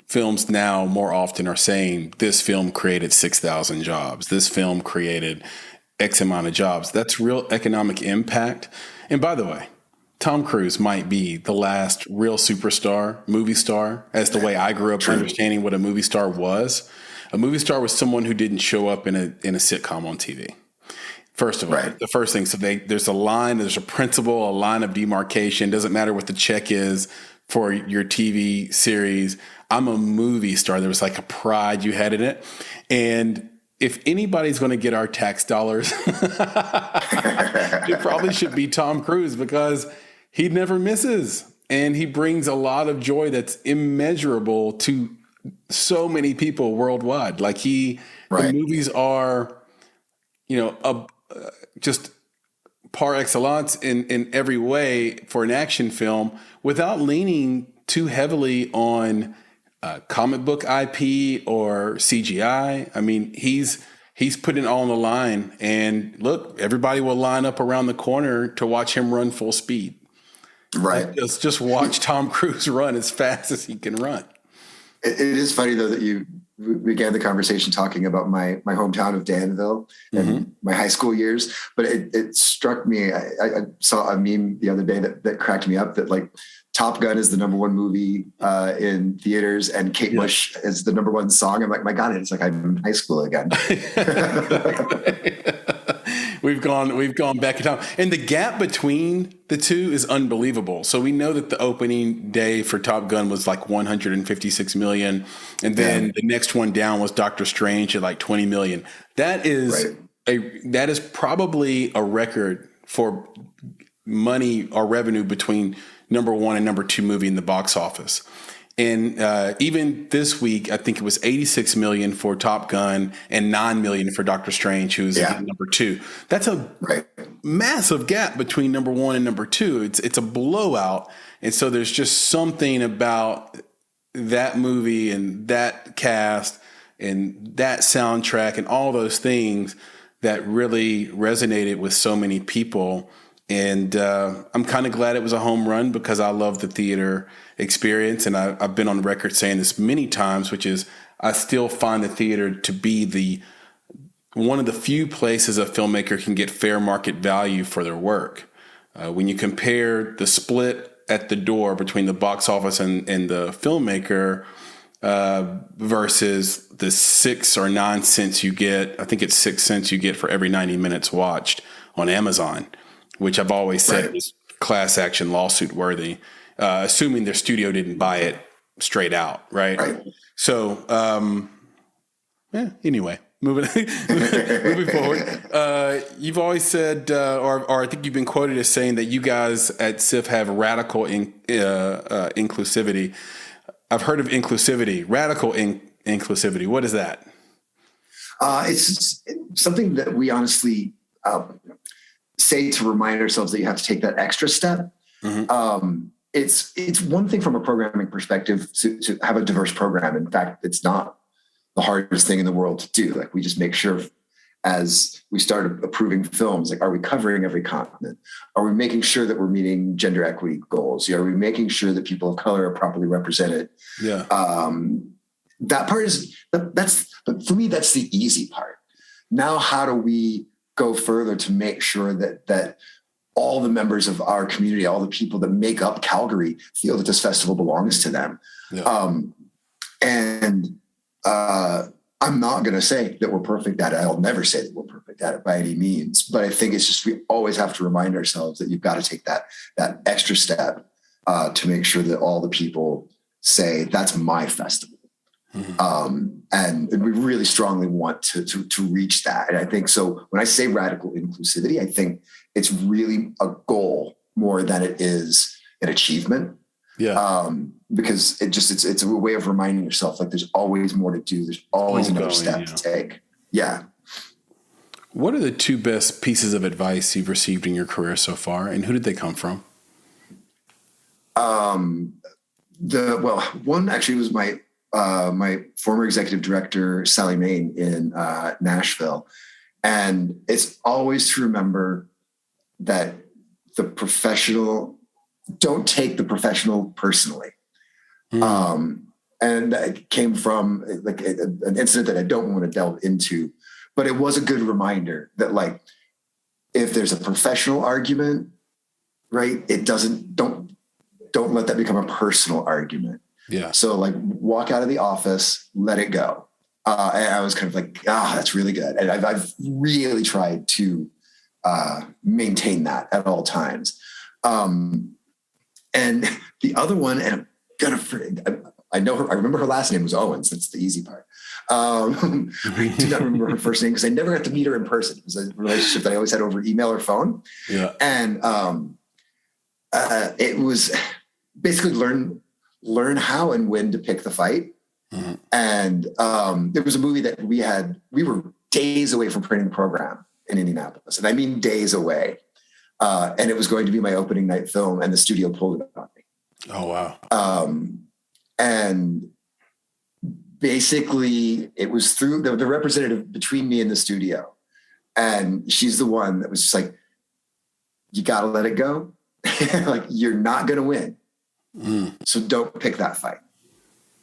films now more often are saying this film created 6,000 jobs. This film created X amount of jobs. That's real economic impact. And by the way, Tom Cruise might be the last real superstar, movie star, as the way I grew up understanding what a movie star was. A movie star was someone who didn't show up in a sitcom on TV. First of all, the first thing, so there's a principle, a line of demarcation. Doesn't matter what the check is for your TV series. I'm a movie star. There was like a pride you had in it. And if anybody's going to get our tax dollars, it probably should be Tom Cruise, because he never misses. And he brings a lot of joy that's immeasurable to so many people worldwide. Like the movies are, just par excellence in every way for an action film, without leaning too heavily on comic book IP or CGI. I mean, he's putting it all on the line, and look, everybody will line up around the corner to watch him run full speed. Right. Just watch Tom Cruise run as fast as he can run. It is funny though that you began the conversation talking about my hometown of Danville and my high school years, but it struck me. I saw a meme the other day that cracked me up, that like Top Gun is the number one movie in theaters, and Kate Bush is the number one song. I'm like, my God, it's like I'm in high school again. We've gone back in time, and the gap between the two is unbelievable. So we know that the opening day for Top Gun was like 156 million, and then the next one down was Doctor Strange at like 20 million. That is that is probably a record for money or revenue between number one and number two movie in the box office. And even this week, I think it was 86 million for Top Gun and 9 million for Doctor Strange, who's number two. That's a massive gap between number one and number two. It's a blowout. And so there's just something about that movie and that cast and that soundtrack and all those things that really resonated with so many people. And I'm kind of glad it was a home run, because I love the theater experience. And I've been on record saying this many times, which is I still find the theater to be one of the few places a filmmaker can get fair market value for their work. When you compare the split at the door between the box office and the filmmaker versus the 6 or 9 cents you get. I think it's 6 cents you get for every 90 minutes watched on Amazon, which I've always said is class action lawsuit worthy, assuming their studio didn't buy it straight out. Right. So, anyway, moving forward, you've always said, or I think you've been quoted as saying that you guys at CIFF have radical inclusivity. I've heard of inclusivity, radical inclusivity. What is that? It's something that we honestly say to remind ourselves that you have to take that extra step. Mm-hmm. It's one thing from a programming perspective to have a diverse program. In fact, it's not the hardest thing in the world to do. Like, we just make sure as we start approving films, like, are we covering every continent? Are we making sure that we're meeting gender equity goals? Are we making sure that people of color are properly represented? Yeah. That part but for me, that's the easy part. Now, how do we go further to make sure that all the members of our community, all the people that make up Calgary, feel that this festival belongs to them? Yeah. I'm not going to say that we're perfect at it. I'll never say that we're perfect at it by any means, but I think it's just, we always have to remind ourselves that you've got to take that extra step to make sure that all the people say, that's my festival. Mm-hmm. And we really strongly want to reach that. And I think, so when I say radical inclusivity, I think it's really a goal more than it is an achievement. Yeah. Because it's a way of reminding yourself, like, there's always more to do. There's always another step to take. Yeah. What are the 2 best pieces of advice you've received in your career so far, and who did they come from? One actually was my former executive director, Sally Main, in Nashville. And it's always to remember that don't take the professional personally. And that came from like an incident that I don't want to delve into, but it was a good reminder that, like, if there's a professional argument, right, don't let that become a personal argument. Yeah. So, like, walk out of the office, let it go. And I was kind of like, that's really good. And I've really tried to maintain that at all times. And the other one, and I know her, I remember her last name was Owens. That's the easy part. I do not remember her first name because I never got to meet her in person. It was a relationship that I always had over email or phone. Yeah. And it was basically learn how and when to pick the fight. Mm-hmm. And there was a movie that we were days away from printing the program in Indianapolis. And I mean days away. And it was going to be my opening night film, and the studio pulled it on me. Oh, wow. And basically it was through the representative between me and the studio. And she's the one that was just like, you got to let it go. Like, you're not going to win. So don't pick that fight.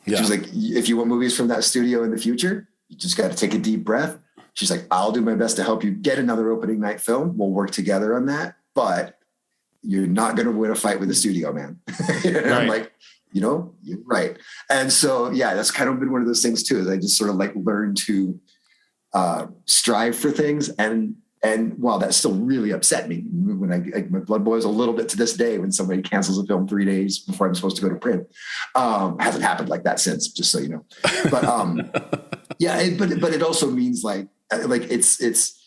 Yeah. She was like, if you want movies from that studio in the future, you just got to take a deep breath. She's like, I'll do my best to help you get another opening night film. We'll work together on that, but you're not going to win a fight with the studio, man. Right. I'm like, you're right. And so, yeah, that's kind of been one of those things too, is I just sort of like learned to strive for things. And while that still really upset me when my blood boils a little bit to this day when somebody cancels a film 3 days before I'm supposed to go to print. Hasn't happened like that since, just so you know. But yeah, but it also means like it's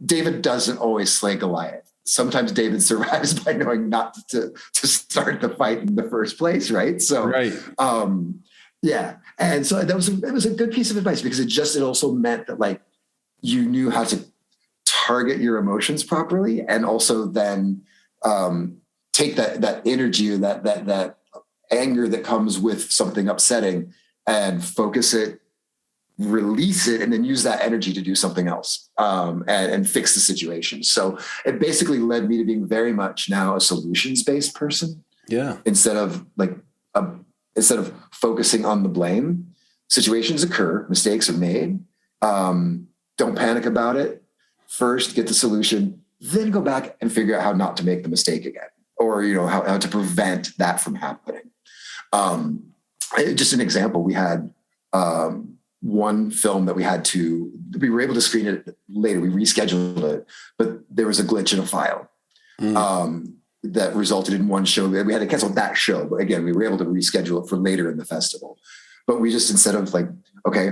David doesn't always slay Goliath. Sometimes David survives by knowing not to start the fight in the first place, right? So, right. Yeah, and so it was a good piece of advice because it also meant that, like, you knew how to target your emotions properly, and also then take that energy or that anger that comes with something upsetting and focus it, release it, and then use that energy to do something else and fix the situation. So it basically led me to being very much now a solutions-based person. Yeah. Instead of focusing on the blame. Situations occur, mistakes are made. Don't panic about it. First, get the solution, then go back and figure out how not to make the mistake again. or, how to prevent that from happening. Just an example, we had one film that we were able to screen it later. We rescheduled it, but there was a glitch in a file that resulted in one show. We had to cancel that show. But again, we were able to reschedule it for later in the festival. But we just, instead of like, okay,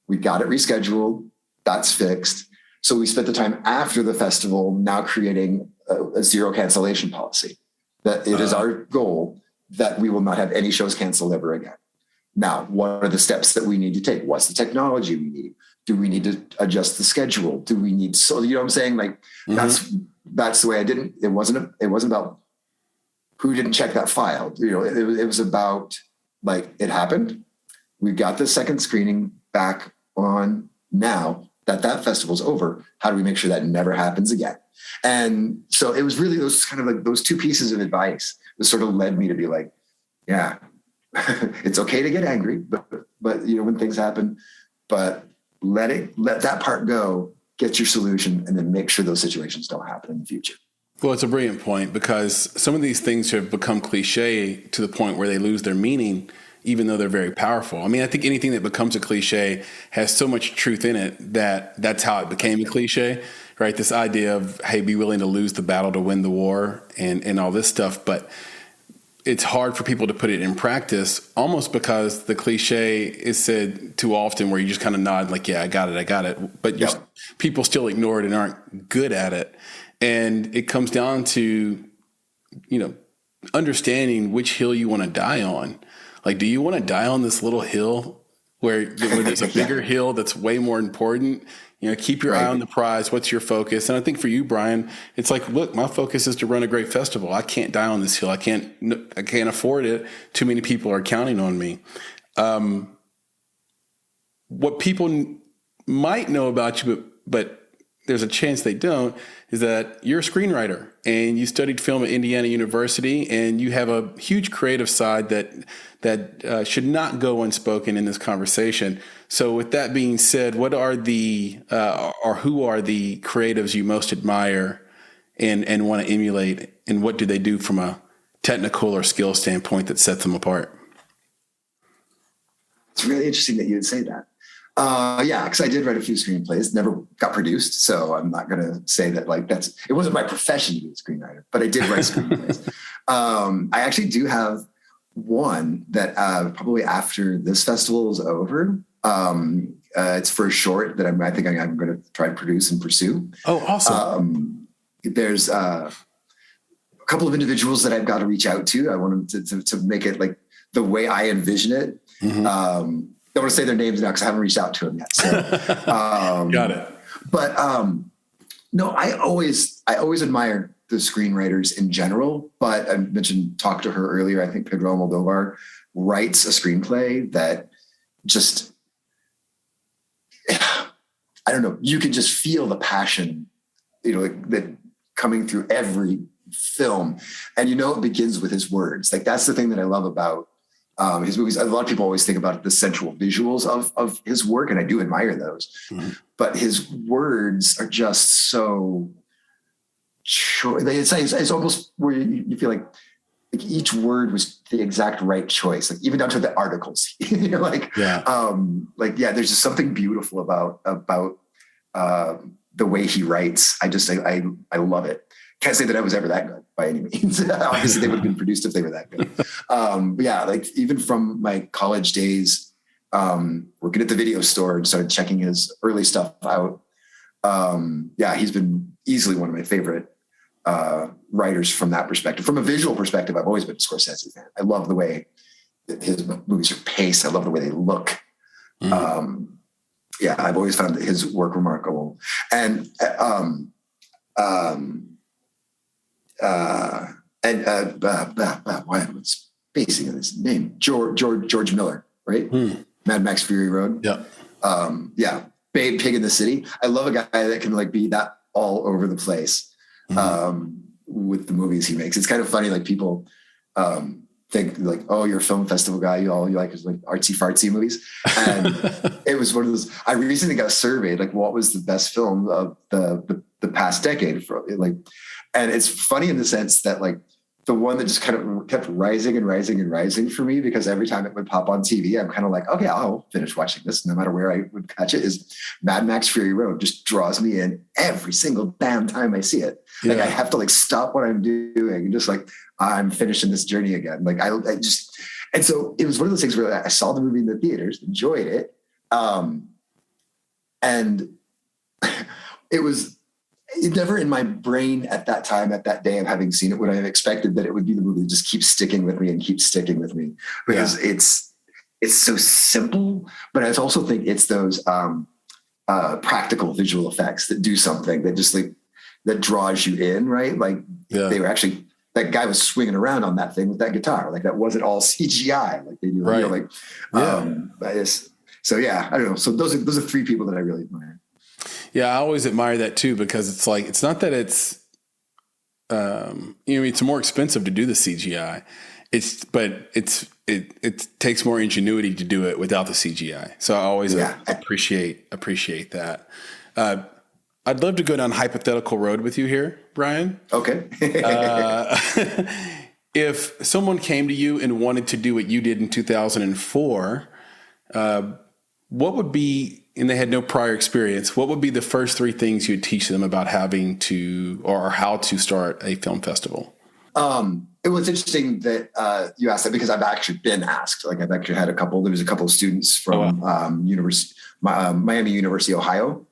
we got it rescheduled, that's fixed. So we spent the time after the festival now creating a zero cancellation policy. That it is our goal that we will not have any shows canceled ever again. Now, what are the steps that we need to take? What's the technology we need? Do we need to adjust the schedule? Do we need, so, you know what I'm saying? Like, that's the way it wasn't about who didn't check that file. It was about, like, it happened. We've got the second screening back on now that festival's over. How do we make sure that never happens again? And so it was really those kind of like those two pieces of advice that sort of led me to be like, yeah, it's okay to get angry, but when things happen, but let that part go, get your solution, and then make sure those situations don't happen in the future. Well, it's a brilliant point, because some of these things have become cliche to the point where they lose their meaning, even though they're very powerful. I mean, I think anything that becomes a cliche has so much truth in it that that's how it became a cliche, right? This idea of, hey, be willing to lose the battle to win the war and all this stuff. But it's hard for people to put it in practice, almost because the cliche is said too often where you just kind of nod like, yeah, I got it. But people still ignore it and aren't good at it. And it comes down to, understanding which hill you want to die on. Like, do you want to die on this little hill where there's a bigger hill that's way more important? Keep your eye on the prize. What's your focus? And I think for you, Brian, it's like, look, my focus is to run a great festival. I can't die on this hill. I can't afford it. Too many people are counting on me. What people might know about you, but there's a chance they don't, is that you're a screenwriter and you studied film at Indiana University, and you have a huge creative side that should not go unspoken in this conversation. So with that being said, what are who are the creatives you most admire and want to emulate, and what do they do from a technical or skill standpoint that sets them apart? It's really interesting that you would say that. Because I did write a few screenplays, never got produced. So I'm not going to say that it wasn't my profession to be a screenwriter, but I did write screenplays. I actually do have one that probably after this festival is over. It's for a short that I think I'm going to try to produce and pursue. Oh, awesome. There's a couple of individuals that I've got to reach out to. I want them to make it like the way I envision it. Mm-hmm. Don't want to say their names now because I haven't reached out to them yet. So, got it. But no, I always admire the screenwriters in general. But I mentioned, talked to her earlier. I think Pedro Almodovar writes a screenplay that just, I don't know. You can just feel the passion, that coming through every film, and it begins with his words. Like, that's the thing that I love about his movies. A lot of people always think about the sensual visuals of his work, and I do admire those. Mm-hmm. But his words are just so short. It's almost where you feel like each word was the exact right choice, like even down to the articles. There's just something beautiful about the way he writes. I love it. Can't say that I was ever that good by any means. Obviously, they would have been produced if they were that good. Even from my college days, working at the video store and started checking his early stuff out. He's been easily one of my favorite writers from that perspective. From a visual perspective, I've always been a Scorsese fan. I love the way that his movies are paced. I love the way they look. Mm-hmm. I've always found his work remarkable. And why am I spacing on his name? George Miller, right? Mad Max Fury Road. Yeah. Babe Pig in the City. I love a guy that can be that all over the place with the movies he makes. It's kind of funny, like people think like, oh, you're a film festival guy. All you like is like artsy fartsy movies. And it was one of those. I recently got surveyed like what was the best film of the past decade for like. And it's funny in the sense that like the one that just kind of kept rising and rising and rising for me, because every time it would pop on TV, I'm kind of like, okay, I'll finish watching this no matter where I would catch it, is Mad Max Fury Road. Just draws me in every single damn time I see it. Like I have to like stop what I'm doing and just like, I'm finishing this journey again. Like I just, and so it was one of those things where I saw the movie in the theaters, enjoyed it. And it was never in my brain at that time, at that day of having seen it, would I have expected that it would be the movie that just keeps sticking with me and keeps sticking with me, because it's so simple, but I also think it's those practical visual effects that do something that just like, that draws you in, right? Like they were actually, that guy was swinging around on that thing with that guitar. Like that wasn't all CGI. Like they do, you know, like, so yeah, I don't know. So those are three people that I really admire. Yeah, I always admire that too, because it's like, it's not that it's, it's more expensive to do the CGI. But it takes more ingenuity to do it without the CGI. So I always appreciate that. I'd love to go down hypothetical road with you here, Brian. Okay. If someone came to you and wanted to do what you did in 2004, what would be, and they had no prior experience, what would be the first three things you'd teach them about having to, or how to start a film festival? It was interesting that you asked that, because I've actually been asked. Like I've actually had there was a couple of students from Miami University, Ohio,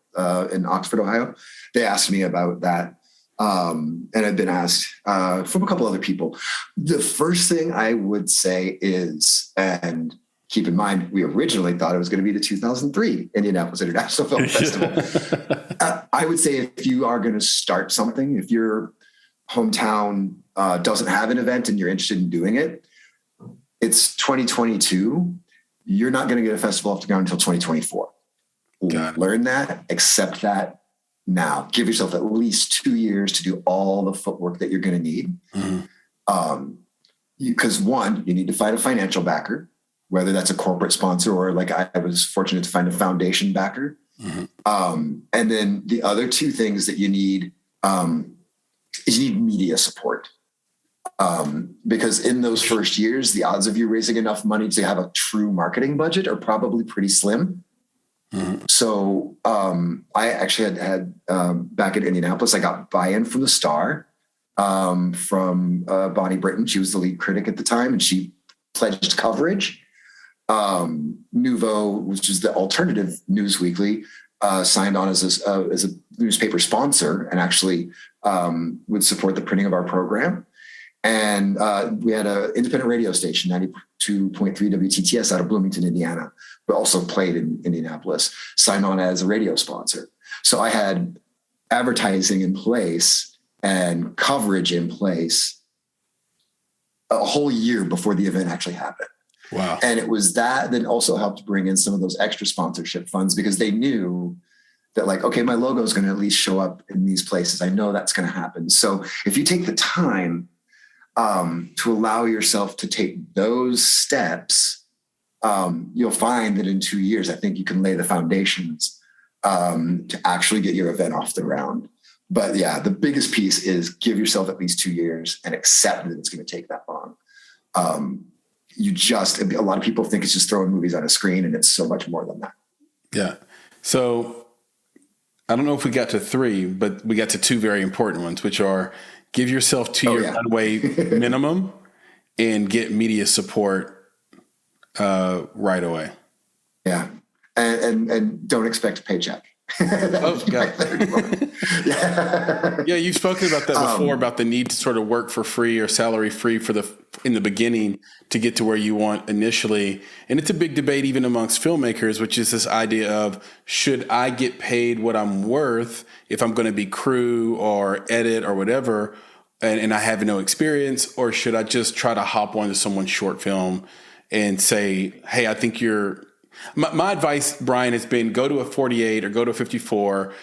in Oxford, Ohio. They asked me about that. And I've been asked from a couple other people. The first thing I would say is, and keep in mind, we originally thought it was going to be the 2003 Indianapolis International Film Festival. I would say if you are going to start something, if your hometown doesn't have an event and you're interested in doing it, it's 2022. You're not going to get a festival off the ground until 2024. Learn that, accept that now. Give yourself at least 2 years to do all the footwork that you're going to need. Because one, you need to find a financial backer, whether that's a corporate sponsor or like I was fortunate to find a foundation backer. And then the other two things that you need is you need media support. Because in those first years, the odds of you raising enough money to have a true marketing budget are probably pretty slim. So I actually had back in Indianapolis, I got buy-in from the Star, from Bonnie Britton. She was the lead critic at the time, and she pledged coverage. Nouveau, which is the alternative news weekly, signed on as a newspaper sponsor and actually would support the printing of our program. And we had an independent radio station, 92.3 WTTS out of Bloomington, Indiana, but also played in Indianapolis, signed on as a radio sponsor. So I had advertising in place and coverage in place a whole year before the event actually happened. Wow. And it was that also helped bring in some of those extra sponsorship funds, because they knew that like, okay, my logo is going to at least show up in these places. I know that's going to happen. So if you take the time to allow yourself to take those steps, you'll find that in 2 years, I think you can lay the foundations to actually get your event off the ground. But yeah, the biggest piece is give yourself at least 2 years and accept that it's going to take that long. A lot of people think it's just throwing movies on a screen, and it's so much more than that. Yeah. So I don't know if we got to three, but we got to two very important ones, which are give yourself 2 year runway minimum and get media support right away. Yeah. And don't expect a paycheck. Yeah, you've spoken about that before, about the need to sort of work for free or salary free in the beginning to get to where you want initially. And it's a big debate even amongst filmmakers, which is this idea of, should I get paid what I'm worth if I'm going to be crew or edit or whatever, and I have no experience, or should I just try to hop onto someone's short film and say, hey, I think my advice, Brian, has been go to a 48 or go to a 54,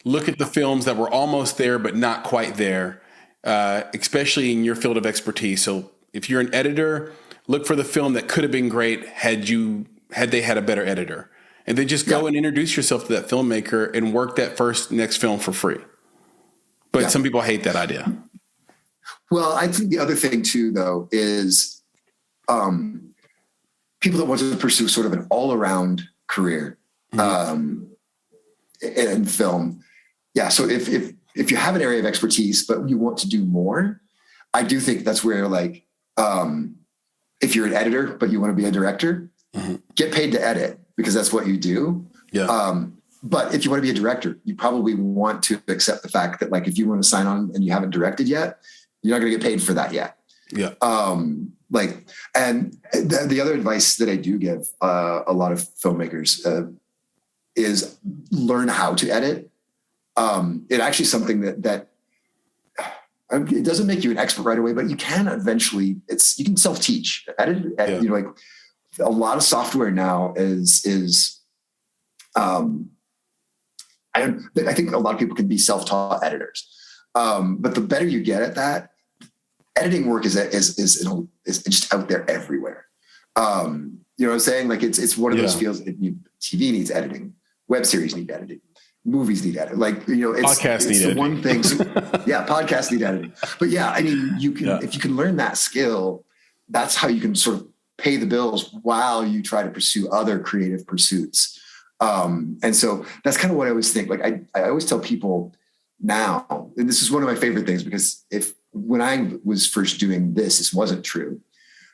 look at the films that were almost there but not quite there, especially in your field of expertise. So if you're an editor, look for the film that could have been great had they had a better editor. And then just go and introduce yourself to that filmmaker and work that next film for free. But some people hate that idea. Well, I think the other thing too, though, is people that want to pursue sort of an all-around career in film. Yeah. So if you have an area of expertise, but you want to do more, I do think that's where, like, if you're an editor, but you want to be a director, get paid to edit because that's what you do. Yeah. But if you want to be a director, you probably want to accept the fact that, like, if you want to sign on and you haven't directed yet, you're not going to get paid for that yet. Yeah. And the other advice that I do give a lot of filmmakers is learn how to edit. It actually is something that it doesn't make you an expert right away, but you can eventually. You can self-teach. Edit. You know, like a lot of software now is. I think a lot of people can be self-taught editors, but the better you get at that, editing work is just out there everywhere. You know what I'm saying? Like it's one of those fields. TV needs editing, web series need editing, movies need editing. Like, you know, podcasts need editing. One thing. Yeah, podcasts need editing. But yeah, I mean, you can if you can learn that skill, that's how you can sort of pay the bills while you try to pursue other creative pursuits. And so that's kind of what I always think. Like I always tell people now, and this is one of my favorite things, because when I was first doing this wasn't true.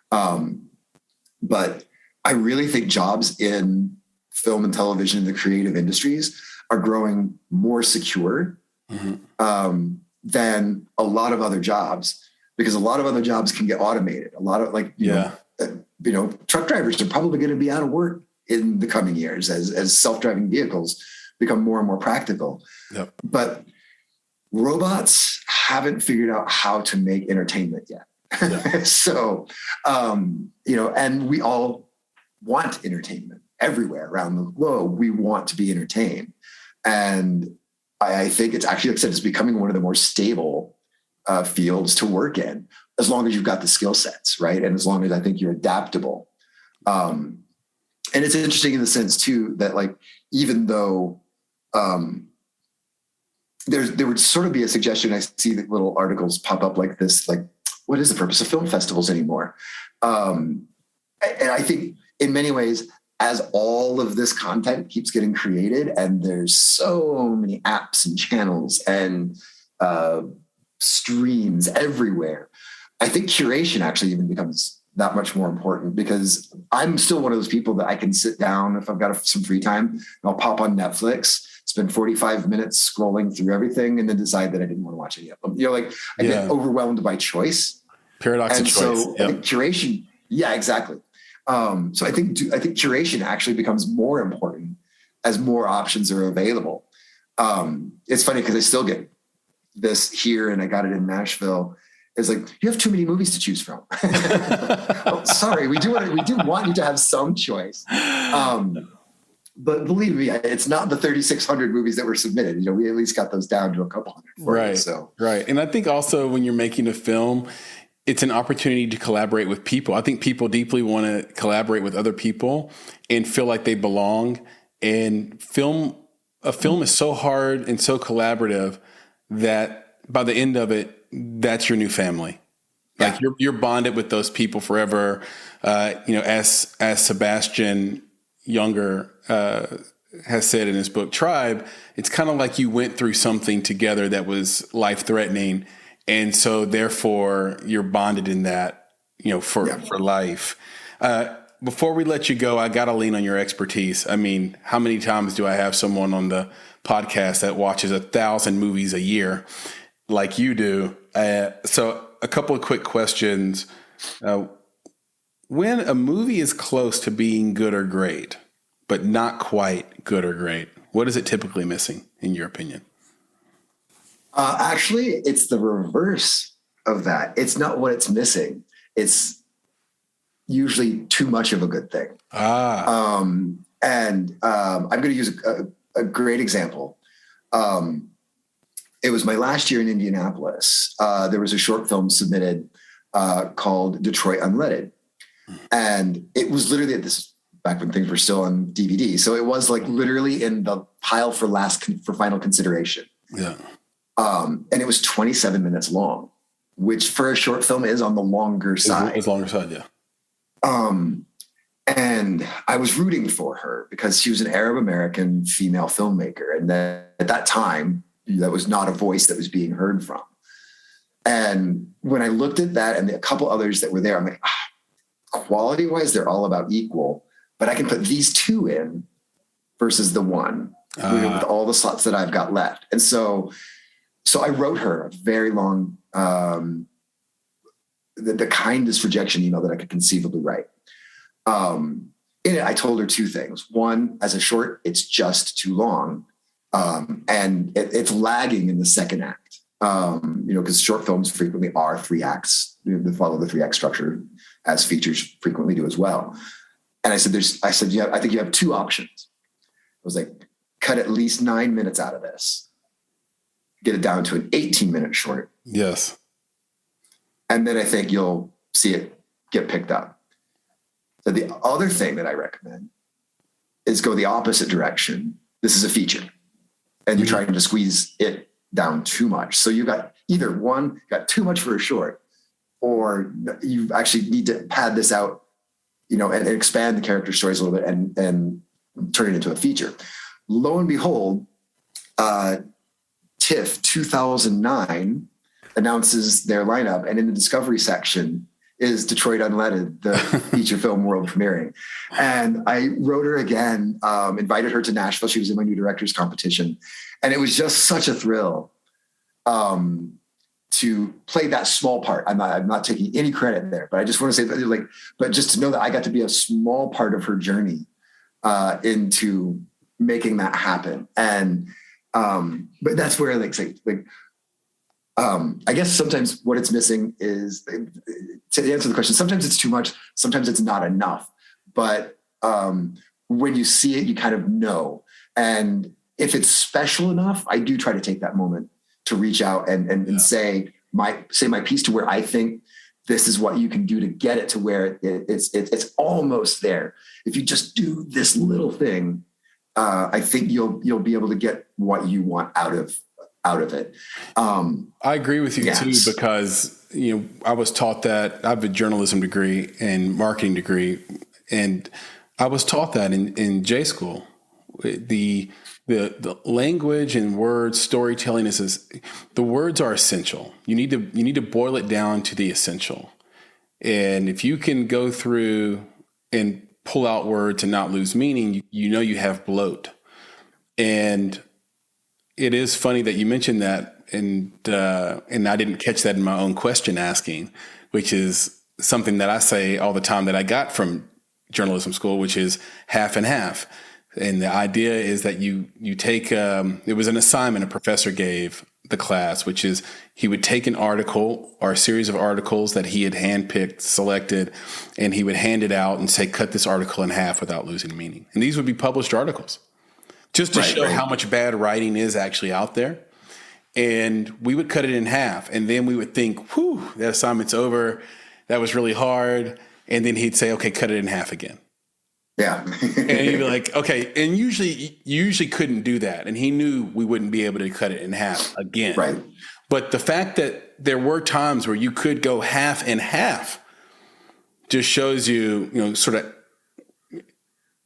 But I really think jobs in film and television, the creative industries, are growing more secure than a lot of other jobs, because a lot of other jobs can get automated. A lot of, like, you know, truck drivers are probably going to be out of work in the coming years as self-driving vehicles become more and more practical. Yep. But robots haven't figured out how to make entertainment yet. Yeah. So, you know, and we all want entertainment everywhere around the globe. We want to be entertained. And I think it's actually, like I said, it's becoming one of the more stable fields to work in, as long as you've got the skill sets, right? And as long as I think you're adaptable. And it's interesting in the sense too, that, like, even though there would sort of be a suggestion, I see that little articles pop up like this, like, what is the purpose of film festivals anymore? And I think in many ways, as all of this content keeps getting created, and there's so many apps and channels and streams everywhere, I think curation actually even becomes that much more important, because I'm still one of those people that I can sit down if I've got some free time and I'll pop on Netflix, spend 45 minutes scrolling through everything, and then decide that I didn't want to watch any of them. You know, like, I get overwhelmed by choice. Paradox of choice. So I think curation, exactly. So I think curation actually becomes more important as more options are available. It's funny because I still get this here, and I got it in Nashville. It's like, you have too many movies to choose from. Oh, sorry, we do want you to have some choice. But believe me, it's not the 3,600 movies that were submitted. You know, we at least got those down to a couple hundred. Right. And I think also when you're making a film, it's an opportunity to collaborate with people. I think people deeply want to collaborate with other people and feel like they belong. And a film is so hard and so collaborative that by the end of it, that's your new family. Yeah. Like you're bonded with those people forever. You know, as Sebastian Younger has said in his book Tribe, it's kind of like you went through something together that was life-threatening, and so therefore you're bonded in that, you know, for life. Before we let you go, I got to lean on your expertise. I mean, how many times do I have someone on the podcast that watches 1,000 movies a year like you do? So a couple of quick questions. When a movie is close to being good or great, but not quite good or great, what is it typically missing, in your opinion? Actually, it's the reverse of that. It's not what it's missing. It's usually too much of a good thing. I'm going to use a great example. It was my last year in Indianapolis. There was a short film submitted called Detroit Unleaded. And it was literally back when things were still on DVD. So it was like literally in the pile for final consideration. Yeah. And it was 27 minutes long. which for a short film is on the longer side. It's longer side, yeah. And I was rooting for her because she was an Arab American female filmmaker. And that at that time, that was not a voice that was being heard from. And when I looked at that and a couple others that were there, I'm like, quality wise, they're all about equal, but I can put these two in versus the one with all the slots that I've got left. And so I wrote her a very long, the kindest rejection email that I could conceivably write. In it, I told her two things. One, as a short, it's just too long. And it's lagging in the second act. Because short films frequently are 3 acts. They follow the 3-act structure, as features frequently do as well. And I said, I think you have 2 options. I was like, cut at least 9 minutes out of this, get it down to an 18-minute short. Yes. And then I think you'll see it get picked up. So the other thing that I recommend is go the opposite direction. This is a feature, and you're trying to squeeze it down too much. So you've got either one, got too much for a short, or you actually need to pad this out, and expand the character stories a little bit and turn it into a feature. Lo and behold, TIFF 2009 announces their lineup, and in the discovery section is Detroit Unleaded, the feature film world premiering. And I wrote her again, invited her to Nashville. She was in my new director's competition. And it was just such a thrill to play that small part. I'm not taking any credit there, but I just want to say that, but just to know that I got to be a small part of her journey into making that happen. And, but that's where I guess sometimes what it's missing is, to answer the question, sometimes it's too much, sometimes it's not enough. But when you see it, you kind of know. And if it's special enough, I do try to take that moment to reach out and say my piece to where I think this is what you can do to get it to where it's almost there. If you just do this little thing, I think you'll be able to get what you want out of it. I agree with you too, because, I was taught that. I have a journalism degree and marketing degree, and I was taught that in J school. The language and words, storytelling the words are essential. You need to boil it down to the essential. And if you can go through and pull out words and not lose meaning, you have bloat. And it is funny that you mentioned that, and I didn't catch that in my own question asking, which is something that I say all the time that I got from journalism school, which is half and half. And the idea is that you take, it was an assignment a professor gave the class, which is he would take an article or a series of articles that he had handpicked, selected, and he would hand it out and say, cut this article in half without losing meaning. And these would be published articles, just to show how much bad writing is actually out there. And we would cut it in half. And then we would think, whew, that assignment's over. That was really hard. And then he'd say, okay, cut it in half again. Yeah. And he'd be like, okay. And you usually couldn't do that. And he knew we wouldn't be able to cut it in half again. Right. But the fact that there were times where you could go half and half just shows you, sort of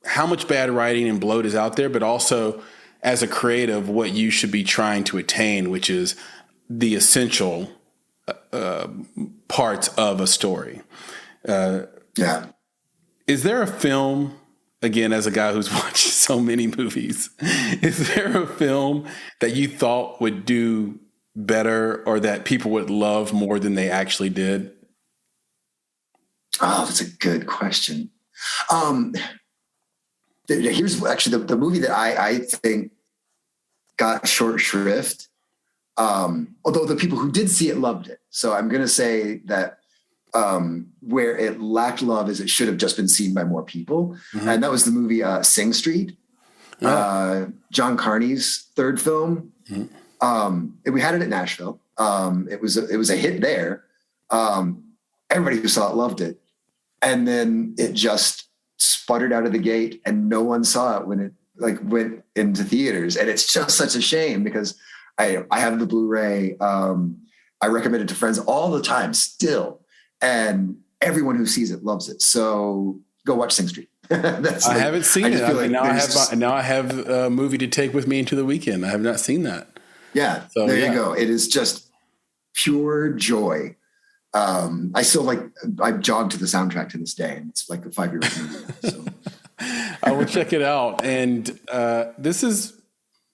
how much bad writing and bloat is out there, but also as a creative, what you should be trying to attain, which is the essential parts of a story. Yeah. Is there a film, again, as a guy who's watched so many movies, is there a film that you thought would do better or that people would love more than they actually did? Oh, that's a good question. Here's actually the movie that I think got short shrift. Although the people who did see it loved it. So I'm going to say that where it lacked love is it should have just been seen by more people. Mm-hmm. And that was the movie Sing Street, John Carney's third film. Mm-hmm. We had it at Nashville. It was a hit there. Everybody who saw it loved it. And then it just sputtered out of the gate and no one saw it when it went into theaters. And it's just such a shame because I have the Blu-ray. I recommend it to friends all the time still. And everyone who sees it loves it. So go watch Sing Street. I haven't seen it. Now I have a movie to take with me into the weekend. I have not seen that. Yeah, so, there you go. It is just pure joy. I jog to the soundtrack to this day, and it's like a 5-year-old movie. So. I will check it out. And this has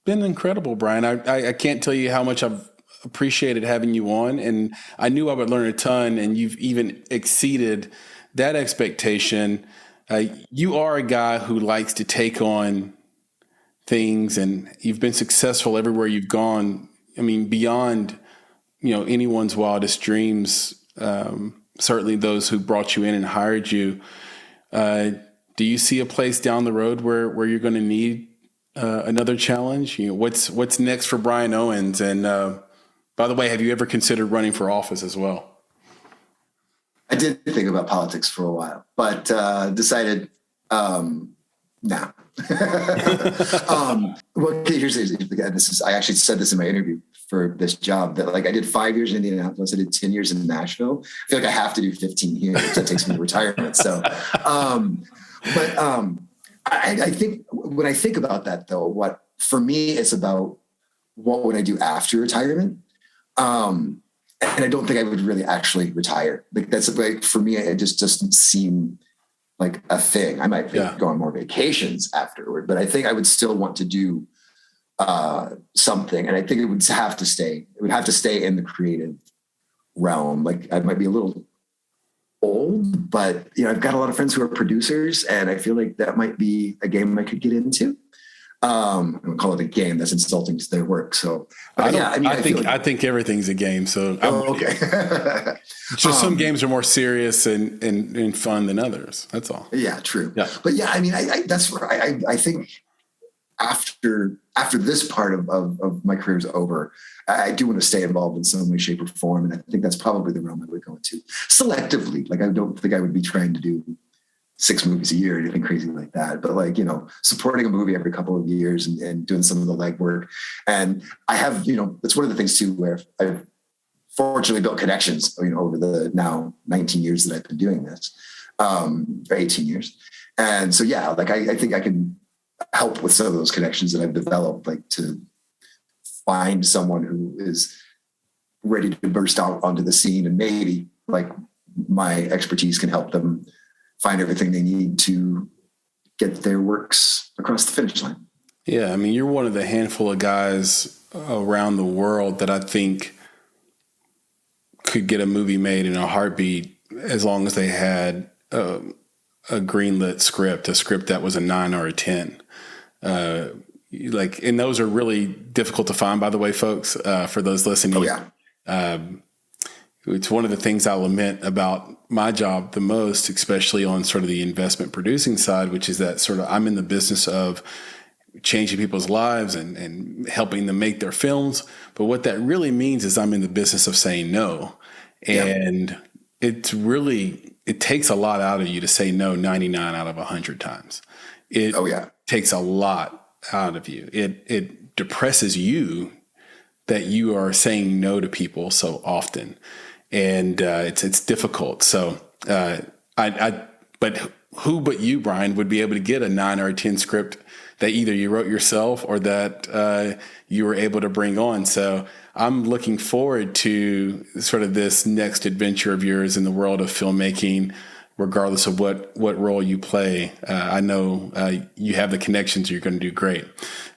been incredible, Brian. I can't tell you how much I've appreciated having you on, and I knew I would learn a ton, and you've even exceeded that expectation. You are a guy who likes to take on things, and you've been successful everywhere you've gone. I mean, beyond, anyone's wildest dreams, certainly those who brought you in and hired you. Do you see a place down the road where you're going to need another challenge? What's next for Brian Owens? And by the way, have you ever considered running for office as well? I did think about politics for a while, but decided no. Well, here's I actually said this in my interview for this job, that I did 5 years in Indianapolis. I did 10 years in Nashville. I feel like I have to do 15 here. So it takes me to retirement. So, I think when I think about that though, what for me, it's about what would I do after retirement? And I don't think I would really actually retire. That's for me, it just doesn't seem like a thing. I might go on more vacations afterward, but I think I would still want to do something. And I think it would have to stay in the creative realm. I might be a little old, but I've got a lot of friends who are producers, and I feel like that might be a game I could get into. I'm gonna call it a game. That's insulting to their work. So I think everything's a game. So okay. Just some games are more serious and fun than others. That's all. Yeah, true. Yeah. But I that's where I think after this part of my career is over, I do want to stay involved in some way, shape, or form. And I think that's probably the realm I would go into selectively. I don't think I would be trying to do 6 movies a year or anything crazy like that. But supporting a movie every couple of years and doing some of the legwork. And I have, it's one of the things too, where I've fortunately built connections, over the now 19 years that I've been doing this, or 18 years. And so, I think I can help with some of those connections that I've developed, to find someone who is ready to burst out onto the scene, and maybe my expertise can help them find everything they need to get their works across the finish line. Yeah. I mean, you're one of the handful of guys around the world that I think could get a movie made in a heartbeat, as long as they had a greenlit script, a script that was a 9 or a 10. And those are really difficult to find, by the way, folks, for those listening. Oh, yeah. It's one of the things I lament about my job the most, especially on sort of the investment producing side, which is that sort of I'm in the business of changing people's lives and helping them make their films. But what that really means is I'm in the business of saying no. And it takes a lot out of you to say no 99 out of 100 times. It takes a lot out of you. It depresses you that you are saying no to people so often. And it's difficult. So but who but you, Brian, would be able to get a 9 or a 10 script that either you wrote yourself or that you were able to bring on. So I'm looking forward to sort of this next adventure of yours in the world of filmmaking, regardless of what role you play. I know you have the connections. You're going to do great.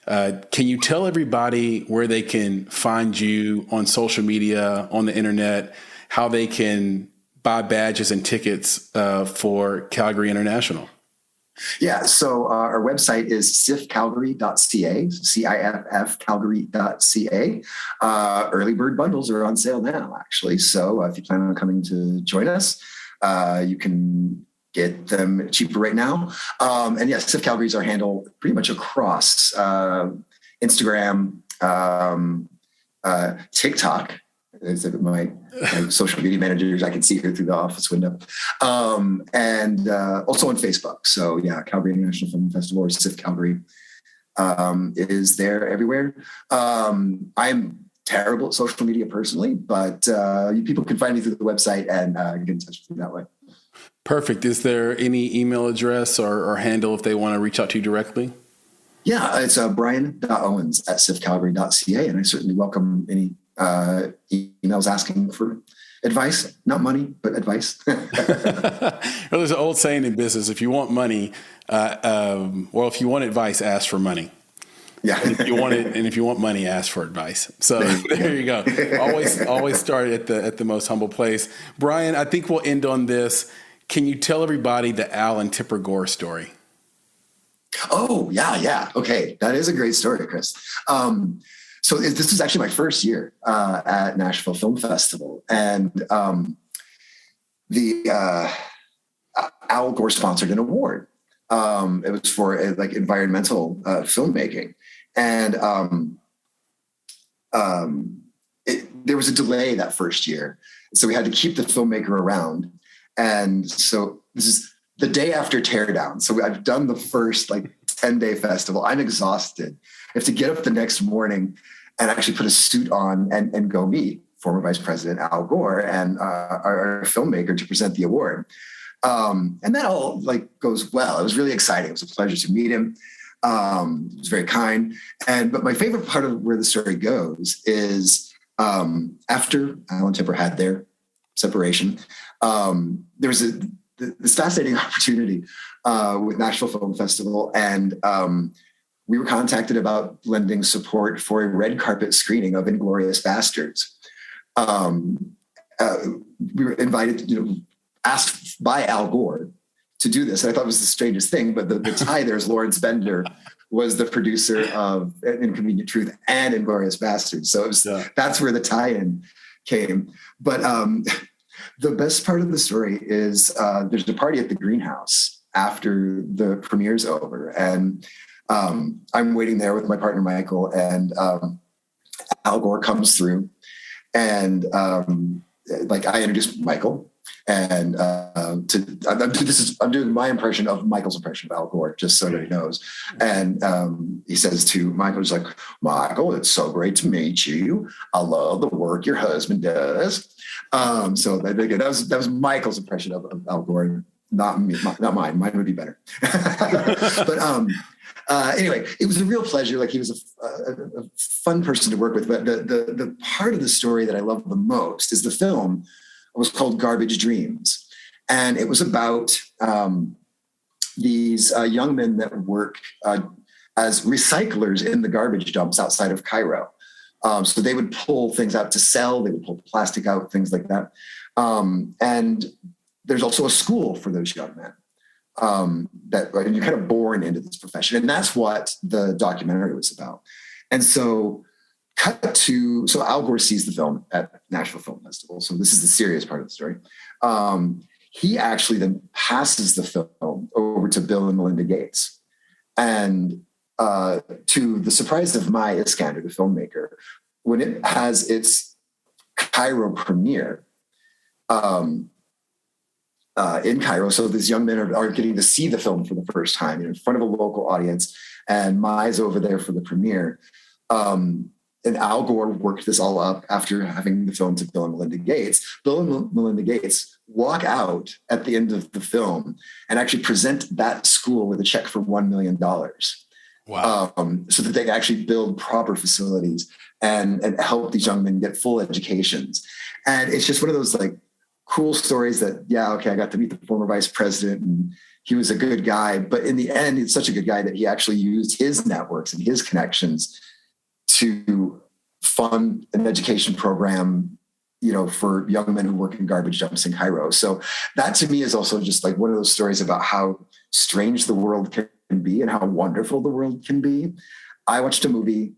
Can you tell everybody where they can find you on social media, on the internet, how they can buy badges and tickets for Calgary International? Yeah, so our website is ciffcalgary.ca, CIFF Calgary.ca. Early bird bundles are on sale now, actually. So if you plan on coming to join us, you can get them cheaper right now. And yes, CIFF Calgary is our handle pretty much across Instagram, TikTok. As my social media managers, I can see her through the office window, and also on Facebook. So yeah, Calgary International Film Festival, or CIFF Calgary, is there everywhere. I'm terrible at social media personally, but people can find me through the website and get in touch with me that way. Perfect. Is there any email address or handle if they want to reach out to you directly? Yeah, it's brian.owens@siffcalgary.ca, and I certainly welcome any emails asking for advice, not money, but advice. Well, there's an old saying in business: if you want money, if you want advice, ask for money. Yeah. And if you want money, ask for advice. So there you go. Always start at the most humble place. Brian, I think we'll end on this. Can you tell everybody the Al and Tipper Gore story? Oh, yeah. Okay. That is a great story, Chris. So this was actually my first year at Nashville Film Festival. And Al Gore sponsored an award. It was for environmental filmmaking. And there was a delay that first year. So we had to keep the filmmaker around. And so this is the day after teardown. So I've done the first 10-day festival. I'm exhausted. I have to get up the next morning and actually put a suit on and go meet former Vice President Al Gore and our filmmaker to present the award. And that all goes well. It was really exciting. It was a pleasure to meet him. He was very kind. But my favorite part of where the story goes is after Al and Tipper had their separation, there was this fascinating opportunity with Nashville Film Festival. And we were contacted about lending support for a red carpet screening of Inglourious Bastards. We were invited, asked by Al Gore to do this. And I thought it was the strangest thing, but the tie there is Lawrence Bender was the producer of Inconvenient Truth and Inglourious Bastards. So that's where the tie-in came. But the best part of the story is there's a party at the greenhouse after the premiere's over. And I'm waiting there with my partner, Michael, and Al Gore comes through. And I introduced Michael. And I'm doing my impression of Michael's impression of Al Gore, just so everybody knows. And he says to Michael, he's like, Michael, it's so great to meet you. I love the work your husband does. So that was Michael's impression of Al Gore, not me, not mine. Mine would be better. But anyway, it was a real pleasure. He was a fun person to work with. But the part of the story that I love the most is the film. It was called Garbage Dreams. And it was about these young men that work as recyclers in the garbage dumps outside of Cairo. So they would pull things out to sell. They would pull plastic out, things like that. And there's also a school for those young men and you're kind of born into this profession. And that's what the documentary was about. And so Al Gore sees the film at Nashville Film Festival. So this is the serious part of the story. He actually then passes the film over to Bill and Melinda Gates. And to the surprise of Mai Iskander, the filmmaker, when it has its Cairo premiere in Cairo, so these young men are getting to see the film for the first time in front of a local audience, and Mai's over there for the premiere. And Al Gore worked this all up after having the film to Bill and Melinda Gates. Bill and Melinda Gates walk out at the end of the film and actually present that school with a check for $1 million. Wow. So that they can actually build proper facilities and help these young men get full educations. And it's just one of those cool stories that, I got to meet the former vice president and he was a good guy. But in the end, he's such a good guy that he actually used his networks and his connections to fund an education program, for young men who work in garbage dumps in Cairo. So that to me is also just one of those stories about how strange the world can be and how wonderful the world can be. I watched a movie.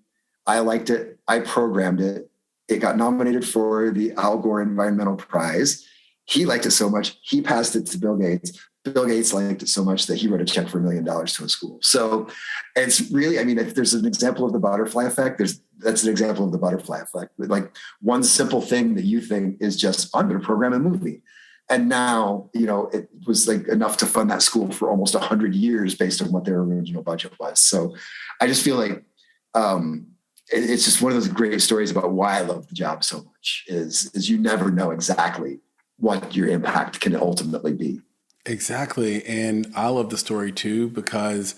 I liked it. I programmed it. It got nominated for the Al Gore Environmental Prize. He liked it so much. He passed it to Bill Gates. Bill Gates liked it so much that he wrote a check for $1 million to a school. So it's really, if there's an example of the butterfly effect, that's an example of the butterfly effect. One simple thing that you think is just, I'm going to program a movie. And now, it was enough to fund that school for almost 100 years based on what their original budget was. So I just feel it's just one of those great stories about why I love the job so much is you never know exactly what your impact can ultimately be. Exactly. And I love the story too, because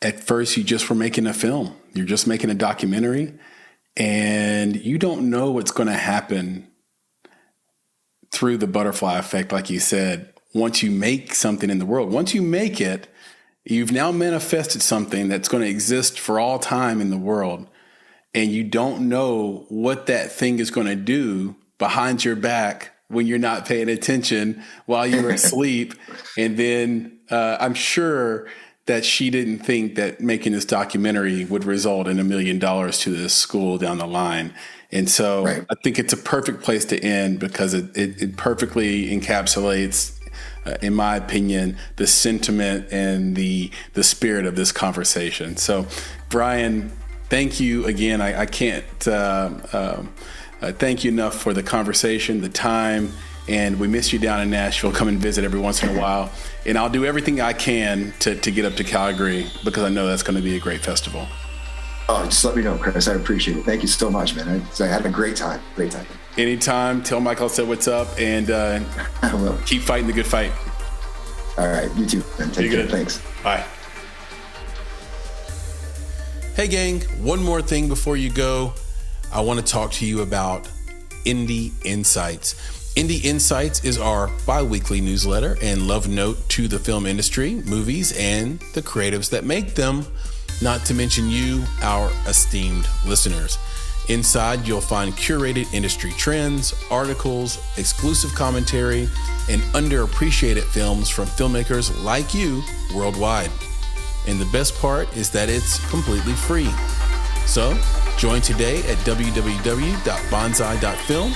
at first you just were making a film. You're just making a documentary, and you don't know what's going to happen through the butterfly effect. Like you said, once you make something in the world, once you make it, you've now manifested something that's going to exist for all time in the world. And you don't know what that thing is going to do behind your back when you're not paying attention while you're asleep. And then I'm sure that she didn't think that making this documentary would result in $1 million to this school down the line. And so right. I think it's a perfect place to end, because it perfectly encapsulates, in my opinion, the sentiment and the spirit of this conversation. So, Brian, thank you again. I can't thank you enough for the conversation, the time, and we miss you down in Nashville. Come and visit every once in a while. And I'll do everything I can to get up to Calgary, because I know that's going to be a great festival. Oh, just let me know, Chris. I appreciate it. Thank you so much, man. I had a great time. Great time. Anytime. Tell Michael I said what's up, and I will. Keep fighting the good fight. All right. You too, man. Take care. Thanks. Bye. Hey, gang. One more thing before you go. I want to talk to you about Indie Insights. Indie Insights is our bi-weekly newsletter and love note to the film industry, movies, and the creatives that make them, not to mention you, our esteemed listeners. Inside, you'll find curated industry trends, articles, exclusive commentary, and underappreciated films from filmmakers like you worldwide. And the best part is that it's completely free. So, join today at www.bonsai.film.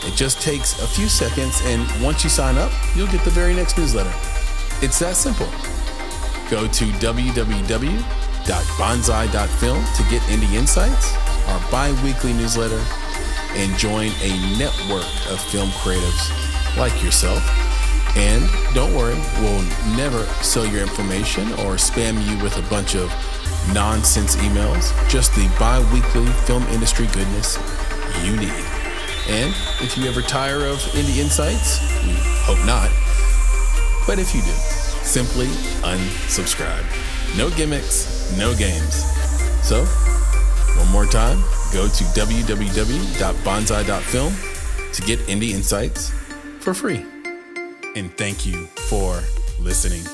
It just takes a few seconds, and once you sign up, you'll get the very next newsletter. It's that simple. Go to www.bonsai.film to get Indie Insights, our bi-weekly newsletter, and join a network of film creatives like yourself. And don't worry, we'll never sell your information or spam you with a bunch of nonsense emails, just the bi-weekly film industry goodness you need. And if you ever tire of Indie Insights, we hope not, but if you do, simply unsubscribe. No gimmicks, no games. So, one more time, go to www.bonsai.film to get Indie Insights for free. And thank you for listening.